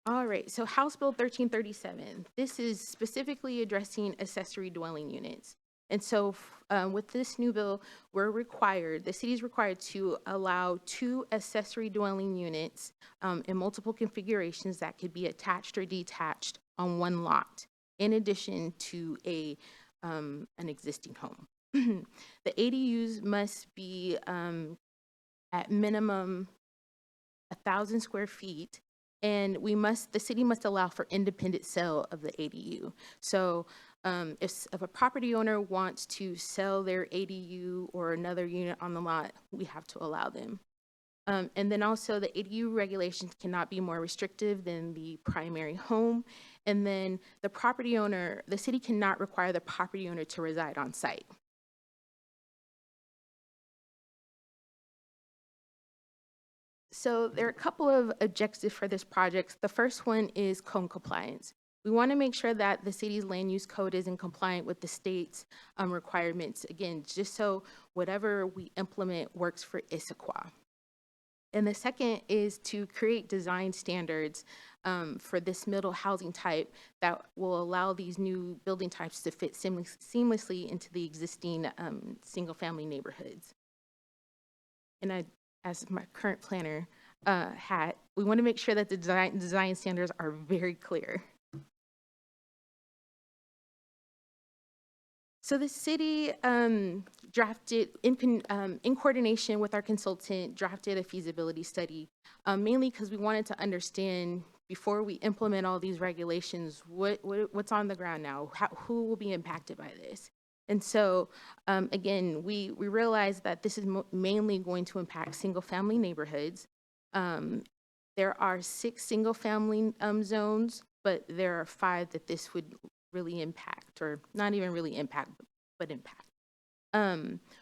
All right, so House Bill 1337, this is specifically addressing accessory dwelling units. And so with this new bill, the city is required to allow 2 accessory dwelling units in multiple configurations that could be attached or detached on one lot, in addition to an existing home. The ADUs must be at minimum 1,000 square feet, and the city must allow for independent sale of the ADU. So if a property owner wants to sell their ADU or another unit on the lot, we have to allow them. And then also the ADU regulations cannot be more restrictive than the primary home. And then the city cannot require the property owner to reside on site. So there are a couple of objectives for this project. The first one is code compliance. We want to make sure that the city's land use code is in compliant with the state's requirements, again, just so whatever we implement works for Issaquah. And the second is to create design standards for this middle housing type that will allow these new building types to fit seamlessly into the existing single-family neighborhoods. And as my current planner we want to make sure that the design standards are very clear. So the city drafted, in coordination with our consultant, drafted a feasibility study, mainly because we wanted to understand, before we implement all these regulations, what's on the ground now, who will be impacted by this. And so, again, we realized that this is mainly going to impact single-family neighborhoods. There are 6 single-family zones, but there are 5 that this would really impact, or not even really impact, but impact.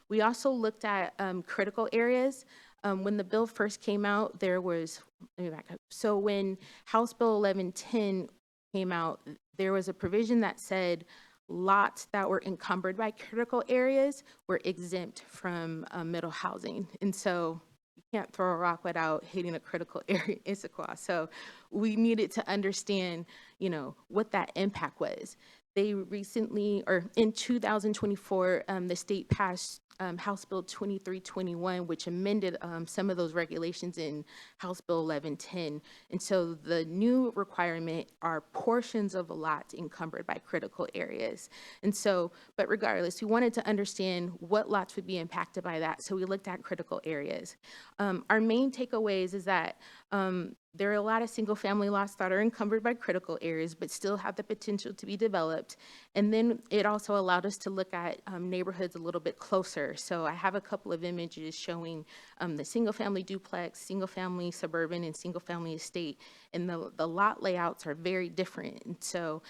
We also looked at critical areas. When the bill first came out, let me back up. So when House Bill 1110 came out, there was a provision that said lots that were encumbered by critical areas were exempt from middle housing. And so you can't throw a rock without hitting a critical area in Issaquah. So we needed to understand, what that impact was. They recently, or in 2024, the state passed House Bill 2321, which amended some of those regulations in House Bill 1110. And so the new requirement are portions of a lot encumbered by critical areas. And so, but regardless, we wanted to understand what lots would be impacted by that. So we looked at critical areas. Our main takeaways is that there are a lot of single-family lots that are encumbered by critical areas, but still have the potential to be developed. And then it also allowed us to look at neighborhoods a little bit closer. So I have a couple of images showing the single-family duplex, single-family suburban, and single-family estate. And the lot layouts are very different. And so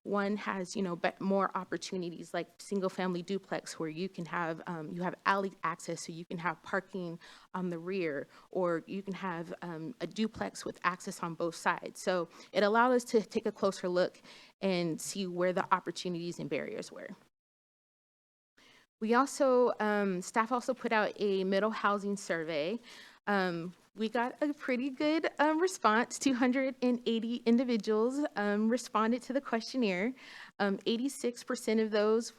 one has, more opportunities, like single-family duplex, where you can have you have alley access, so you can have parking on the rear, or you can have a duplex with access on both sides. So it allowed us to take a closer look and see where the opportunities and barriers were. We also, staff also put out a middle housing survey. We got a pretty good response. 280 individuals responded to the questionnaire. 86% of those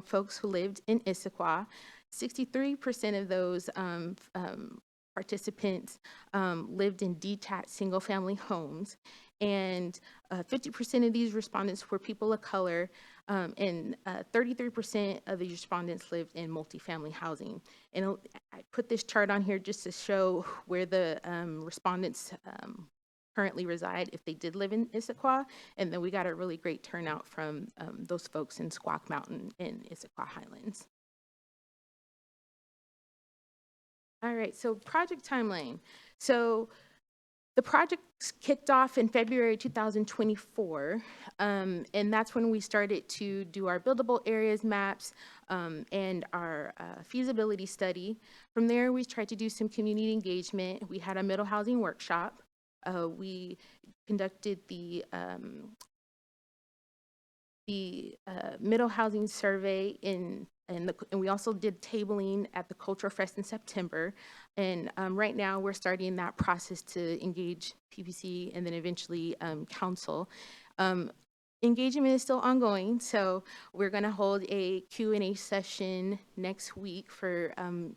folks who lived in Issaquah, 63% of those participants lived in detached single-family homes, and 50% of these respondents were people of color, and 33% of these respondents lived in multifamily housing. And I put this chart on here just to show where the respondents currently reside if they did live in Issaquah, and then we got a really great turnout from those folks in Squaw Mountain and Issaquah Highlands. All right, so project timeline. So the project kicked off in February 2024, and that's when we started to do our buildable areas maps and our feasibility study. From there, we tried to do some community engagement. We had a middle housing workshop. We conducted the middle housing survey in and we also did tabling at the Cultural Fest in September. And right now, we're starting that process to engage PPC and then eventually council. Engagement is still ongoing, so we're going to hold a Q&A session next week for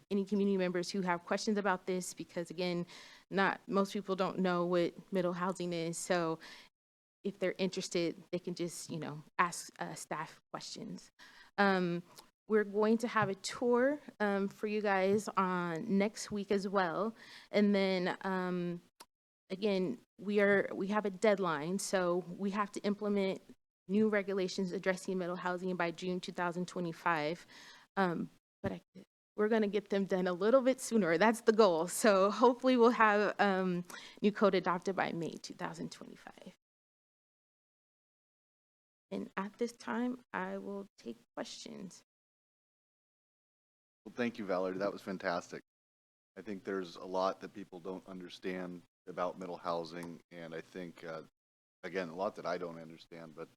any community members who have questions about this, because again, not most people don't know what middle housing is. So if they're interested, they can just, ask staff questions. We're going to have a tour for you guys on next week as well. And then again, we have a deadline, so we have to implement new regulations addressing middle housing by June 2025. But we're going to get them done a little bit sooner. That's the goal. So hopefully we'll have new code adopted by May 2025. And at this time, I will take questions. Well, thank you, Valerie. That was fantastic. I think there's a lot that people don't understand about middle housing, and I think, again, a lot that I don't understand, but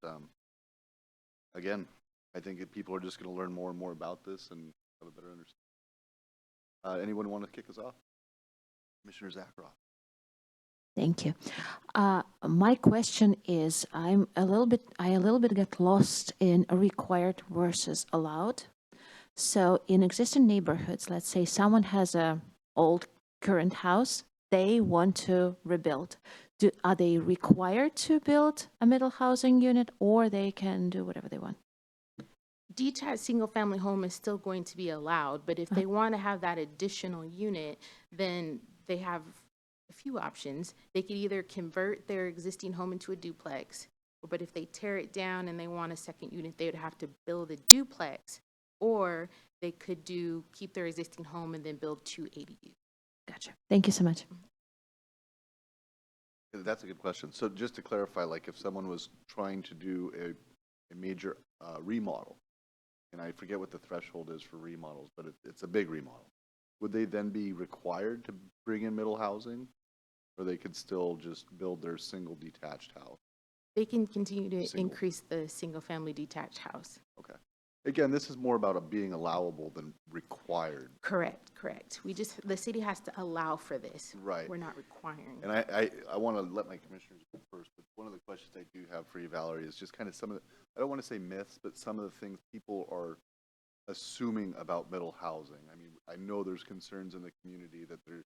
again, I think that people are just going to learn more and more about this and have a better understanding. Anyone want to kick us off? Commissioner Issaquah. Thank you. My question is, I a little bit get lost in required versus allowed. So in existing neighborhoods, let's say someone has a old current house, they want to rebuild. Are they required to build a middle housing unit, or they can do whatever they want? Detached single-family home is still going to be allowed, but if they want to have that additional unit, then they have a few options. They could either convert their existing home into a duplex, but if they tear it down and they want a second unit, they would have to build a duplex, or they could keep their existing home and then build 2 ADUs. Gotcha. Thank you so much. That's a good question. So just to clarify, like if someone was trying to do a major remodel, and I forget what the threshold is for remodels, but it's a big remodel, would they then be required to bring in middle housing, or they could still just build their single detached house? They can continue to increase the single-family detached house. Okay. Again, this is more about it being allowable than required. Correct. The city has to allow for this. Right. We're not requiring. And I want to let my commissioners go first, but one of the questions I do have for you, Valerie, is just kind of some of the, I don't want to say myths, but some of the things people are assuming about middle housing. I mean, I know there's concerns in the community that they're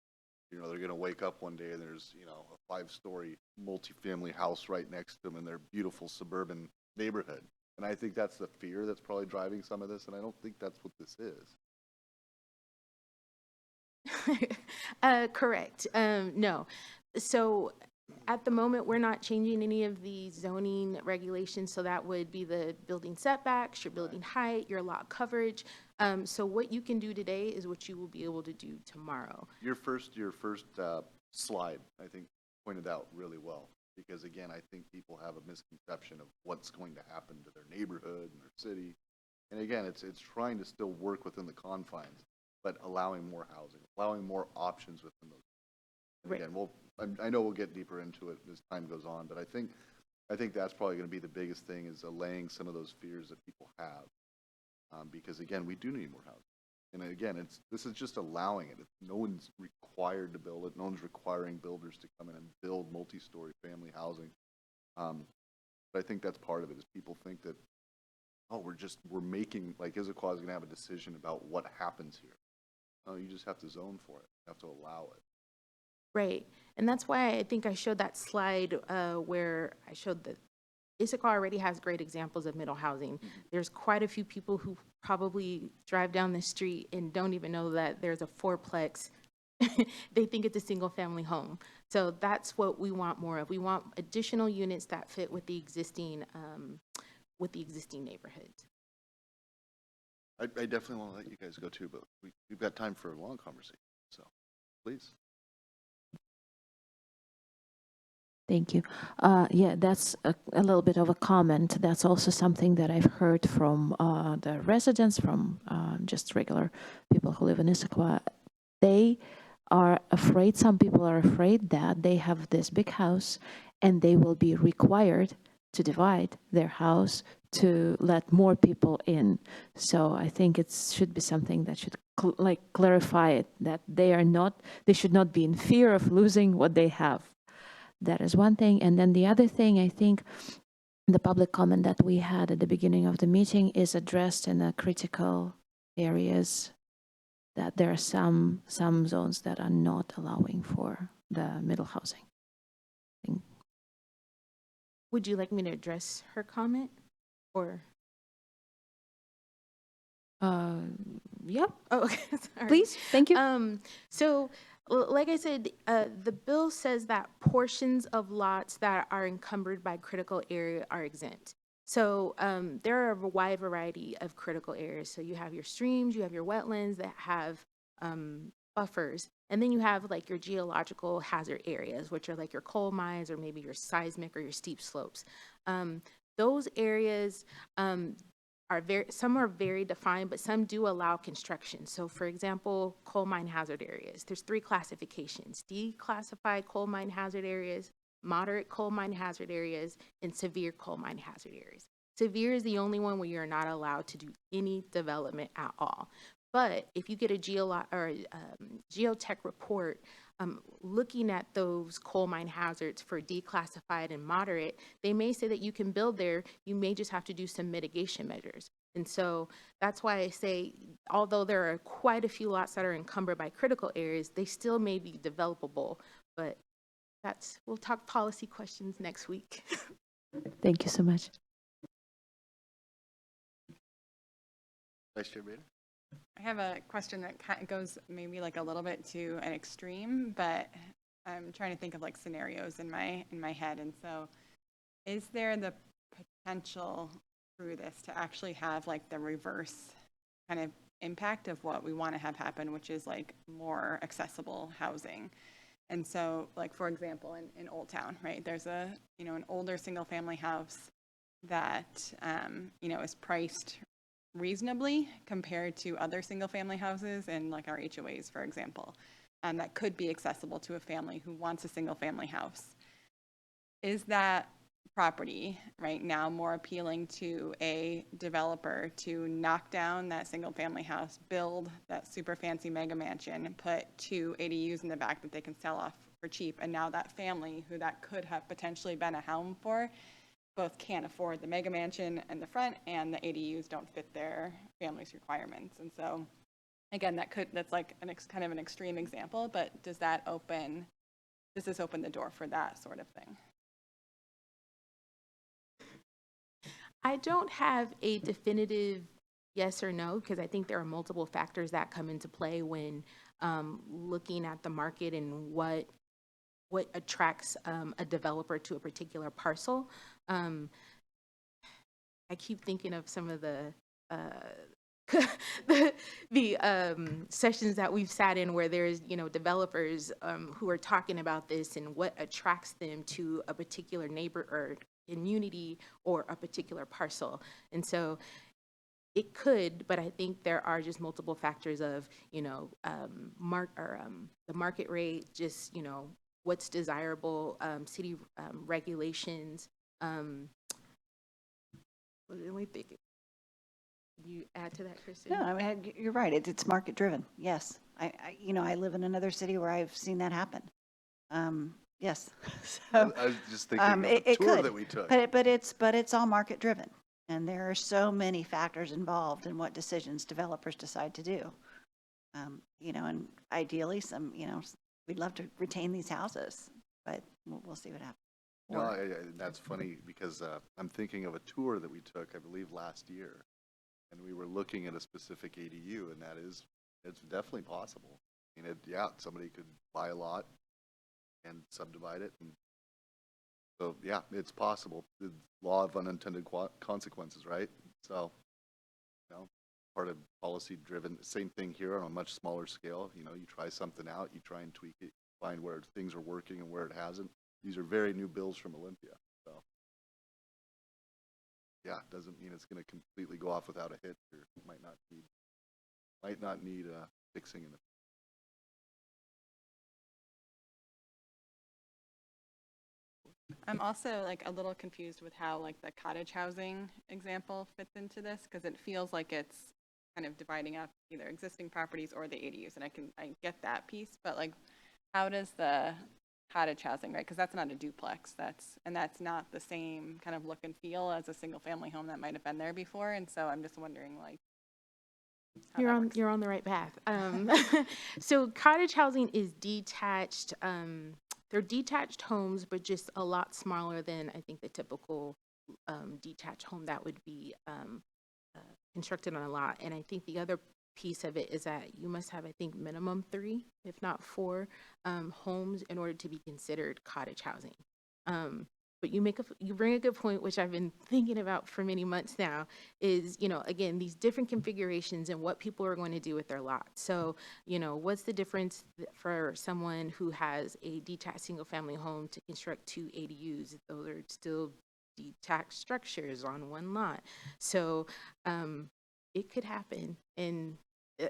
going to wake up one day and there's, a 5-story multifamily house right next to them in their beautiful suburban neighborhood. And I think that's the fear that's probably driving some of this, and I don't think that's what this is. Correct. No. So at the moment, we're not changing any of the zoning regulations. So that would be the building setbacks, your building height, your lot coverage. So what you can do today is what you will be able to do tomorrow. Your first slide, I think, pointed out really well. Because again, I think people have a misconception of what's going to happen to their neighborhood and their city. And again, it's trying to still work within the confines, but allowing more housing, allowing more options within those. And again, I know we'll get deeper into it as time goes on, but I think that's probably going to be the biggest thing, is allaying some of those fears that people have. Because again, we do need more housing. And again, this is just allowing it. No one's required to build it. No one's requiring builders to come in and build multi-story family housing. But I think that's part of it, is people think that, we're making, like Issaquah is going to have a decision about what happens here. No, you just have to zone for it. You have to allow it. Right. And that's why I think I showed that slide where I showed that Issaquah already has great examples of middle housing. Mm-hmm. There's quite a few people who probably drive down the street and don't even know that there's a 4-plex. They think it's a single family home. So that's what we want more of. We want additional units that fit with the existing neighborhoods. I definitely want to let you guys go too, but we've got time for a long conversation. So please. Thank you. Yeah, that's a little bit of a comment. That's also something that I've heard from the residents, from just regular people who live in Issaquah. They are afraid, some people are afraid that they have this big house and they will be required to divide their house to let more people in. So I think it should be something that should clarify it, that they should not be in fear of losing what they have. That is one thing. And then the other thing, I think the public comment that we had at the beginning of the meeting is addressed in the critical areas, that there are some zones that are not allowing for the middle housing. Would you like me to address her comment or? Yep, Oh, okay. Sorry. please, thank you. So, like I said, the bill says that portions of lots that are encumbered by critical area are exempt. So there are a wide variety of critical areas. So you have your streams, you have your wetlands that have buffers, and then you have like your geological hazard areas, which are like your coal mines or maybe your seismic or your steep slopes. Those areas some are very defined, but some do allow construction. So for example, coal mine hazard areas, there's 3 classifications: declassified coal mine hazard areas, moderate coal mine hazard areas, and severe coal mine hazard areas. Severe is the only one where you're not allowed to do any development at all. But if you get a geotech report looking at those coal mine hazards for declassified and moderate, they may say that you can build there. You may just have to do some mitigation measures. And so that's why I say, although there are quite a few lots that are encumbered by critical areas, they still may be developable. But we'll talk policy questions next week. Thank you so much. Vice Chair Bader? I have a question that goes maybe like a little bit to an extreme, but I'm trying to think of like scenarios in my head. And so is there the potential through this to actually have like the reverse kind of impact of what we want to have happen, which is like more accessible housing? And so like, for example, in Old Town, right, there's an older single family house that, is priced reasonably compared to other single family houses in like our HOAs, for example, that could be accessible to a family who wants a single family house. Is that property right now more appealing to a developer to knock down that single family house, build that super fancy mega mansion, and put 2 ADUs in the back that they can sell off for cheap, and now that family who that could have potentially been a home for both can't afford the mega mansion in the front, and the ADUs don't fit their family's requirements? And so again, that's like kind of an extreme example, but does this open the door for that sort of thing? I don't have a definitive yes or no, because I think there are multiple factors that come into play when looking at the market and what attracts a developer to a particular parcel. I keep thinking of some of the sessions that we've sat in where there's developers who are talking about this and what attracts them to a particular neighbor or community or a particular parcel. And so it could, but I think there are just multiple factors of the market rate, just what's desirable, city regulations. Let me think. Can you add to that, Kristen? No, I mean, you're right. It's market driven. Yes. I live in another city where I've seen that happen. Yes. So, I was just thinking of the it tour could, that we took. but it's all market driven. And there are so many factors involved in what decisions developers decide to do. And ideally we'd love to retain these houses, but we'll see what happens. No, that's funny because I'm thinking of a tour that we took, I believe, last year. And we were looking at a specific ADU, and it's definitely possible. I mean, somebody could buy a lot and subdivide it. And so, yeah, it's possible. The law of unintended consequences, right? So, part of policy driven, same thing here on a much smaller scale. You try something out, you try and tweak it, find where things are working and where it hasn't. These are very new bills from Olympia. So, yeah, doesn't mean it's going to completely go off without a hitch, or might not need fixing in the I'm also like a little confused with how like the cottage housing example fits into this, because it feels like it's kind of dividing up either existing properties or the ADUs, and I get that piece, but like, how does the cottage housing, right? Because that's not a duplex, that's not the same kind of look and feel as a single family home that might have been there before, and so I'm just wondering like, how that works. You're on the right path. So cottage housing is detached. They're detached homes, but just a lot smaller than I think the typical detached home that would be constructed on a lot. And I think the other piece of it is that you must have, I think, minimum 3, if not 4, homes in order to be considered cottage housing. But you bring a good point, which I've been thinking about for many months now, is, again, these different configurations and what people are going to do with their lot. So, what's the difference for someone who has a detached single family home to construct 2 ADUs? Those are still detached structures on one lot. So it could happen. And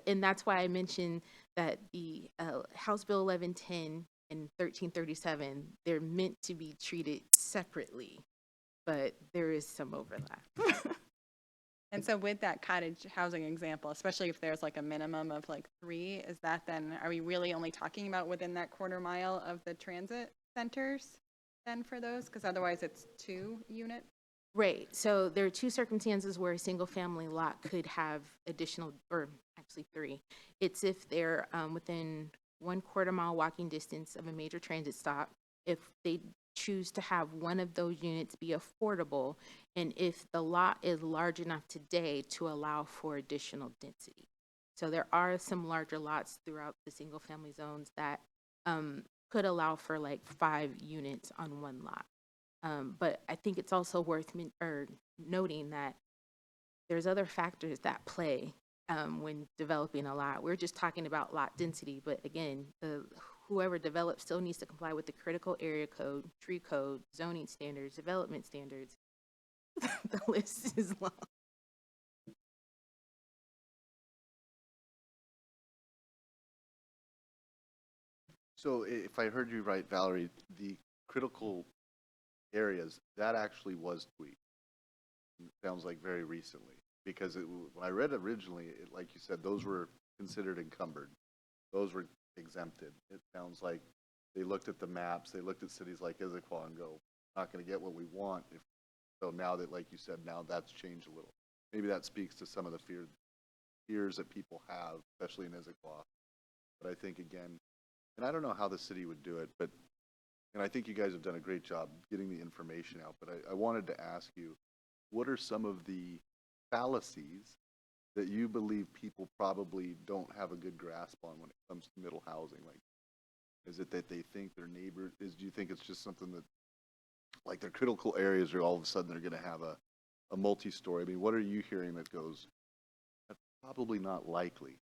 that's why I mentioned that the House Bill 1110 and 1337, they're meant to be treated separately, but there is some overlap. And so with that cottage housing example, especially if there's like a minimum of like 3, is that then, are we really only talking about within that quarter mile of the transit centers then for those? Because otherwise it's 2 units. Right. So there are 2 circumstances where a single family lot could have additional, or actually 3. It's if they're within 1/4 mile walking distance of a major transit stop, if they choose to have one of those units be affordable, and if the lot is large enough today to allow for additional density. So there are some larger lots throughout the single family zones that could allow for like 5 units on one lot. But I think it's also worth noting that there's other factors that play when developing a lot. We're just talking about lot density, but again, whoever develops still needs to comply with the critical area code, tree code, zoning standards, development standards. The list is long. So if I heard you right, Valerie, the critical areas, that actually was tweaked. It sounds like very recently, because when I read originally, like you said, those were considered encumbered. Those were exempted. It sounds like they looked at the maps, they looked at cities like Issaquah and go, not going to get what we want. So now that, like you said, now that's changed a little. Maybe that speaks to some of the fears that people have, especially in Issaquah. But I think, again, and I don't know how the city would do it, but, and I think you guys have done a great job getting the information out, but I wanted to ask you, what are some of the fallacies that you believe people probably don't have a good grasp on when it comes to middle housing? Like, is it that they think their neighbor do you think it's just something that, like, their critical areas are all of a sudden they're going to have a multi-story? I mean, what are you hearing that goes, that's probably not likely?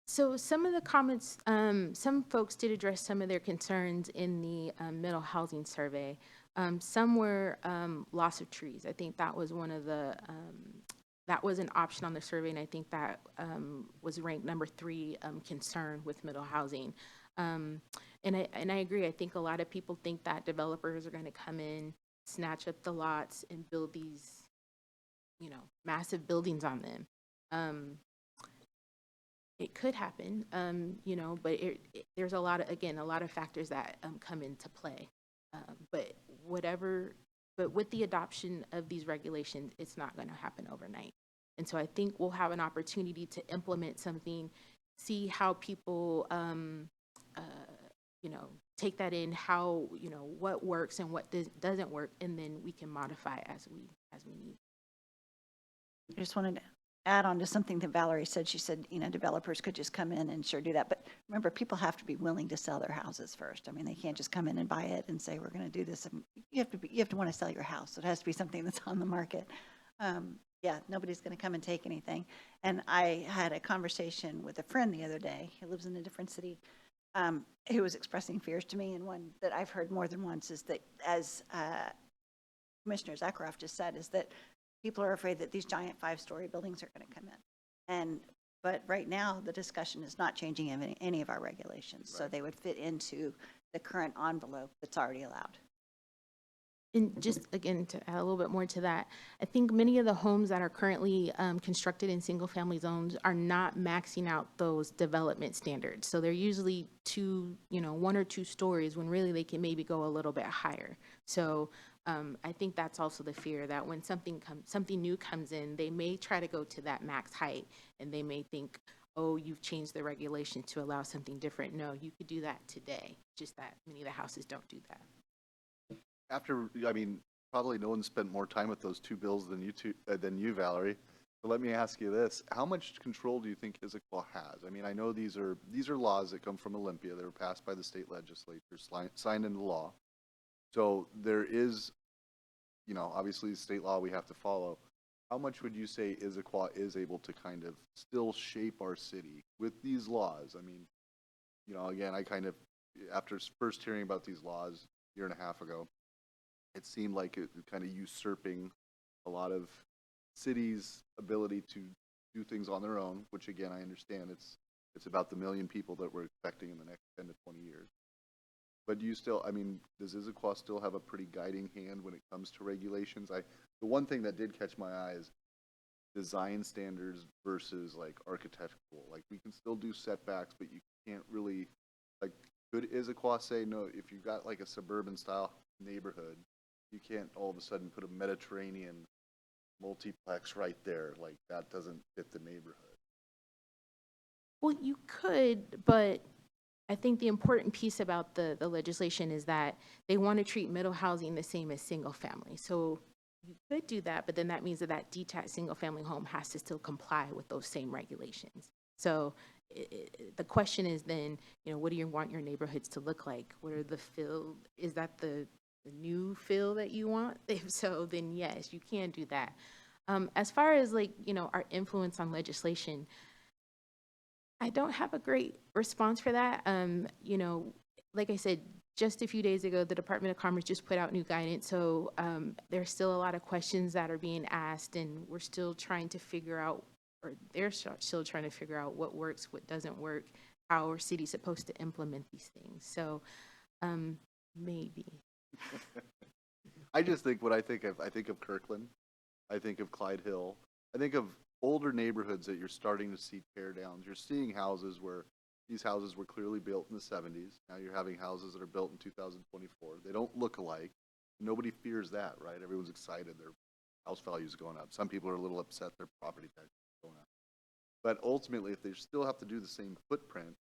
So some of the comments, some folks did address some of their concerns in the middle housing survey. Some were loss of trees. I think that was one of the, that was an option on the survey, and I think that was ranked number 3 concern with middle housing. And I agree. I think a lot of people think that developers are going to come in, snatch up the lots, and build these, massive buildings on them. It could happen, but there's a lot of factors that come into play. But with the adoption of these regulations, it's not going to happen overnight. And so I think we'll have an opportunity to implement something, see how people, take that in, how, what works and what doesn't work, and then we can modify as we need. I just wanted to add on to something that Valerie said. She said, developers could just come in and sure do that. But remember, people have to be willing to sell their houses first. I mean, they can't just come in and buy it and say, we're going to do this. And you have to want to sell your house. So it has to be something that's on the market. Yeah, nobody's going to come and take anything. And I had a conversation with a friend the other day who lives in a different city, who was expressing fears to me. And one that I've heard more than once is that, as Commissioner Issaquah just said, is that people are afraid that these giant 5-story buildings are going to come in. But right now, the discussion is not changing any of our regulations. Right. So they would fit into the current envelope that's already allowed. And just again, to add a little bit more to that, I think many of the homes that are currently constructed in single-family zones are not maxing out those development standards. So they're usually one or two stories when really they can maybe go a little bit higher. So I think that's also the fear that when something new comes in, they may try to go to that max height, and they may think, oh, you've changed the regulation to allow something different. No, you could do that today, just that many of the houses don't do that. Probably no one spent more time with those two bills than you, Valerie. So let me ask you this: how much control do you think Issaquah has? I mean, I know these are laws that come from Olympia. They were passed by the state legislature, signed into law. So there is, obviously state law we have to follow. How much would you say Issaquah is able to kind of still shape our city with these laws? I mean, again, after first hearing about these laws a year and a half ago, it seemed like it kind of usurping a lot of cities' ability to do things on their own, which again, I understand it's about the million people that we're expecting in the next 10 to 20 years. But does Issaquah still have a pretty guiding hand when it comes to regulations? The one thing that did catch my eye is design standards versus like architectural. Like we can still do setbacks, but you can't really, like, could Issaquah say, no, if you got like a suburban style neighborhood, you can't all of a sudden put a Mediterranean multiplex right there. Like that doesn't fit the neighborhood. Well, you could, but I think the important piece about the legislation is that they want to treat middle housing the same as single family. So you could do that, but then that means that detached single family home has to still comply with those same regulations. So the question is then, what do you want your neighborhoods to look like? What are the feel? Is that the new feel that you want? If so, then yes, you can do that. As far as our influence on legislation, I don't have a great response for that. Like I said, just a few days ago, the Department of Commerce just put out new guidance. So there's still a lot of questions that are being asked, and we're still trying to figure out, or they're still trying to figure out what works, what doesn't work, how our city's supposed to implement these things. So maybe. I just think I think of Kirkland, I think of Clyde Hill, I think of older neighborhoods that you're starting to see tear downs. You're seeing houses where these houses were clearly built in the 70s. Now you're having houses that are built in 2024. They don't look alike. Nobody fears that, right? Everyone's excited. Their house value is going up. Some people are a little upset their property tax is going up. But ultimately, if they still have to do the same footprint,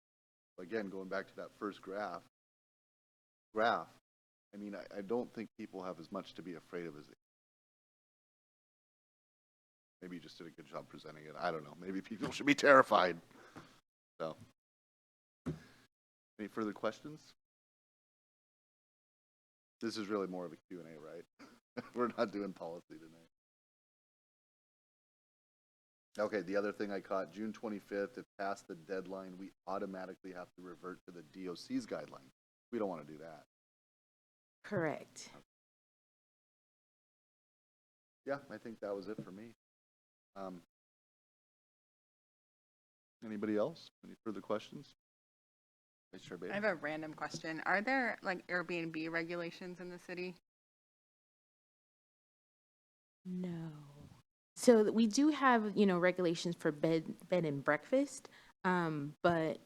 again, going back to that first graph, I don't think people have as much to be afraid of as they. Maybe you just did a good job presenting it. I don't know. Maybe people should be terrified. So, any further questions? This is really more of a Q&A, right? We're not doing policy tonight. Okay, the other thing I caught, June 25th, if past the deadline, we automatically have to revert to the DOC's guideline. We don't want to do that. Correct. Yeah, I think that was it for me. Anybody else? Any further questions? I have a random question. Are there like Airbnb regulations in the city? No. So we do have, regulations for bed and breakfast, but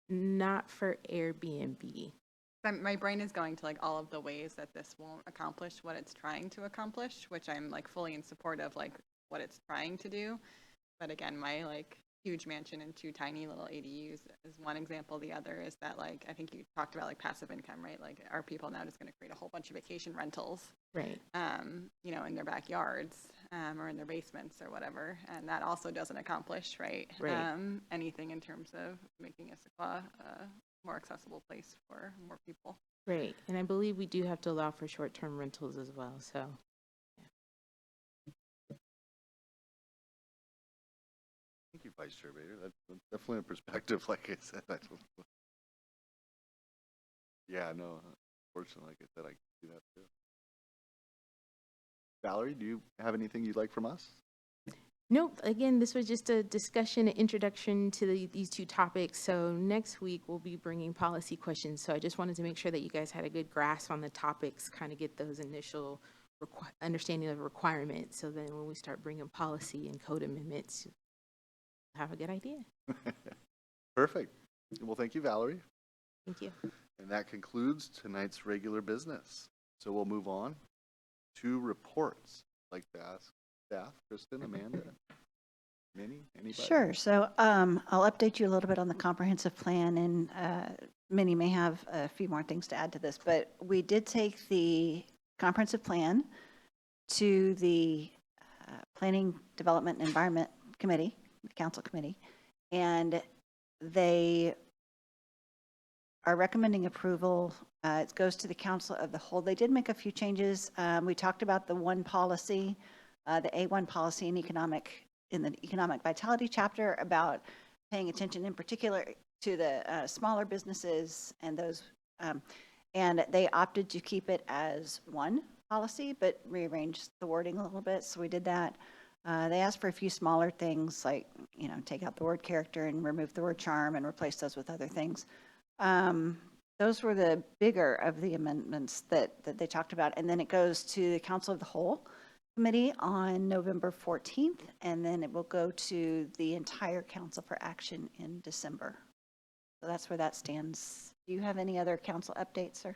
not for Airbnb. My brain is going to like all of the ways that this won't accomplish what it's trying to accomplish, which I'm like fully in support of like what it's trying to do. But again, my like huge mansion and two tiny little ADUs is one example. The other is that like, I think you talked about like passive income, right? Like are people now just going to create a whole bunch of vacation rentals, Right. In their backyards or in their basements or whatever. And that also doesn't accomplish, right? Right. Anything in terms of making Issaquah a more accessible place for more people. Right. And I believe we do have to allow for short-term rentals as well. So, Thank you, Vice Chair Bader. That's definitely a perspective, like I said. Yeah, no, unfortunately, like I said, I can see that too. Valerie, do you have anything you'd like from us? Nope, again, this was just a discussion, an introduction to these two topics. So next week, we'll be bringing policy questions. So I just wanted to make sure that you guys had a good grasp on the topics, kind of get those initial understanding of requirements. So then when we start bringing policy and code amendments, have a good idea. Perfect. Well, thank you, Valerie. Thank you. And that concludes tonight's regular business. So we'll move on to reports. I'd like to ask staff, Kristen, Amanda, Minnie, anybody? Sure. So I'll update you a little bit on the comprehensive plan, and Minnie may have a few more things to add to this, but we did take the comprehensive plan to the Planning, Development, and Environment Committee, the Council Committee, and they are recommending approval. It goes to the Council of the Whole. They did make a few changes. We talked about the one policy, the A1 policy in the Economic Vitality Chapter, about paying attention in particular to the smaller businesses and those, and they opted to keep it as one policy, but rearranged the wording a little bit, so we did that. They asked for a few smaller things, like, take out the word character and remove the word charm and replace those with other things. Those were the bigger of the amendments that they talked about. And then it goes to the Council of the Whole Committee on November 14th, and then it will go to the entire council for action in December. So that's where that stands. Do you have any other council updates, sir?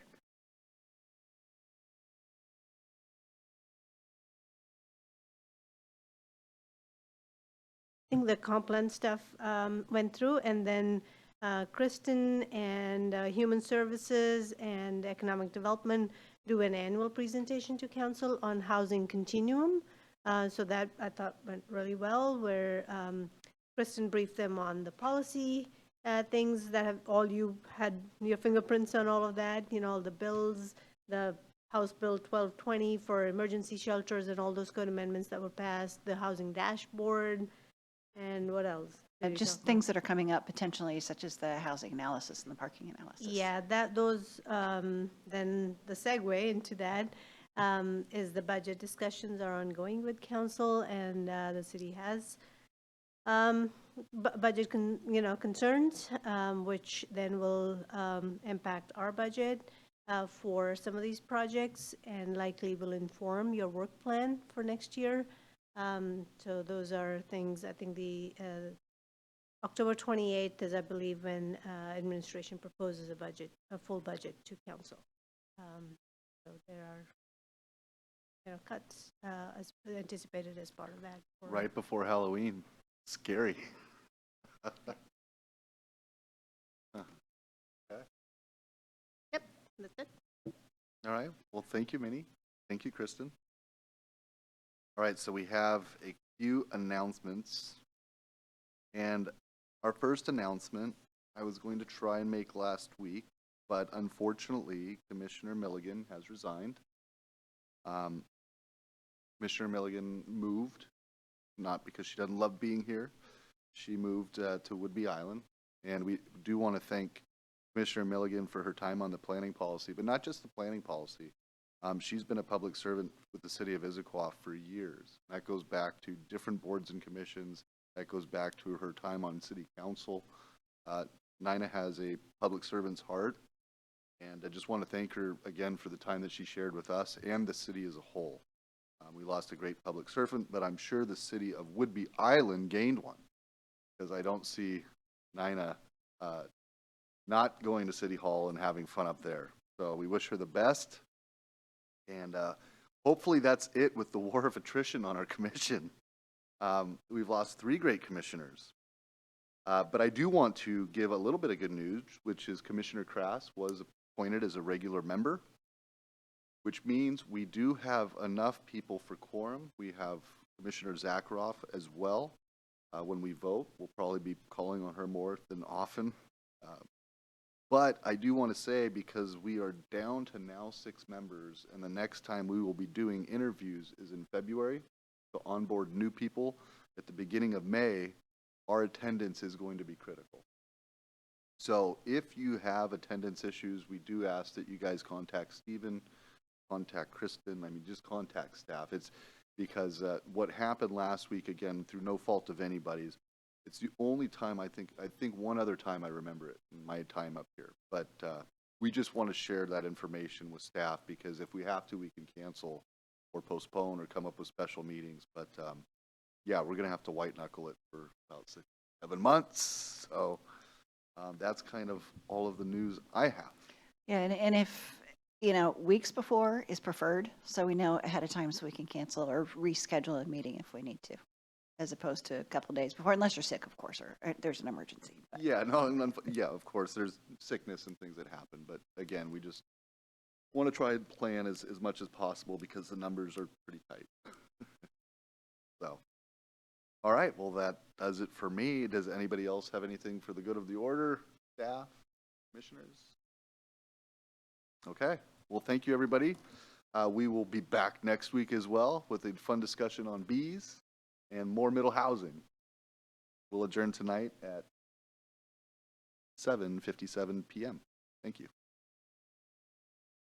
I think the comp plan stuff went through, and then Kristen and Human Services and Economic Development do an annual presentation to council on housing continuum. So that I thought went really well, where Kristen briefed them on the policy things that have all you had your fingerprints on, all of that, all the bills, the House Bill 1220 for emergency shelters and all those code amendments that were passed, the housing dashboard, and what else? Just things that are coming up potentially, such as the housing analysis and the parking analysis. Yeah, those, then the segue into that is the budget discussions are ongoing with council, and the city has budget concerns, which then will impact our budget for some of these projects, and likely will inform your work plan for next year. So those are things, I think the October 28th is, I believe, when administration proposes a full budget to council. So there are cuts as anticipated as part of that. Right before Halloween. Scary. Okay. Yep, that's it. All right. Well, thank you, Minnie. Thank you, Kristen. All right, so we have a few announcements. And our first announcement, I was going to try and make last week, but unfortunately, Commissioner Milligan has resigned. Commissioner Milligan moved, not because she doesn't love being here. She moved to Whidbey Island, and we do want to thank Commissioner Milligan for her time on the planning policy, but not just the planning policy. She's been a public servant with the city of Issaquah for years. That goes back to different boards and commissions. That goes back to her time on city council. Nina has a public servant's heart, and I just want to thank her again for the time that she shared with us and the city as a whole. We lost a great public servant, but I'm sure the city of Whidbey Island gained one, because I don't see Nina not going to City Hall and having fun up there. So we wish her the best, and hopefully that's it with the war of attrition on our commission. We've lost 3 great commissioners. But I do want to give a little bit of good news, which is Commissioner Krass was appointed as a regular member, which means we do have enough people for quorum. We have Commissioner Zakharoff as well. When we vote, we'll probably be calling on her more than often. But I do want to say, because we are down to now 6 members, and the next time we will be doing interviews is in February, to onboard new people at the beginning of May, our attendance is going to be critical. So if you have attendance issues, we do ask that you guys contact Stephen, contact Kristen, just contact staff. because what happened last week, again, through no fault of anybody's, it's the only time I think one other time I remember it in my time up here. But we just want to share that information with staff, because if we have to, we can cancel or postpone or come up with special meetings. But yeah, we're going to have to white knuckle it for about 6-7 months. So that's kind of all of the news I have. Yeah, and if, weeks before is preferred, so we know ahead of time so we can cancel or reschedule a meeting if we need to, as opposed to a couple days before, unless you're sick, of course, or there's an emergency. But. Yeah, no, yeah, of course, there's sickness and things that happen. But again, we just want to try and plan as much as possible because the numbers are pretty tight. So, all right, well, that does it for me. Does anybody else have anything for the good of the order? Staff, commissioners? Okay, well, thank you, everybody. We will be back next week as well with a fun discussion on bees and more middle housing. We'll adjourn tonight at 7:57 p.m. Thank you.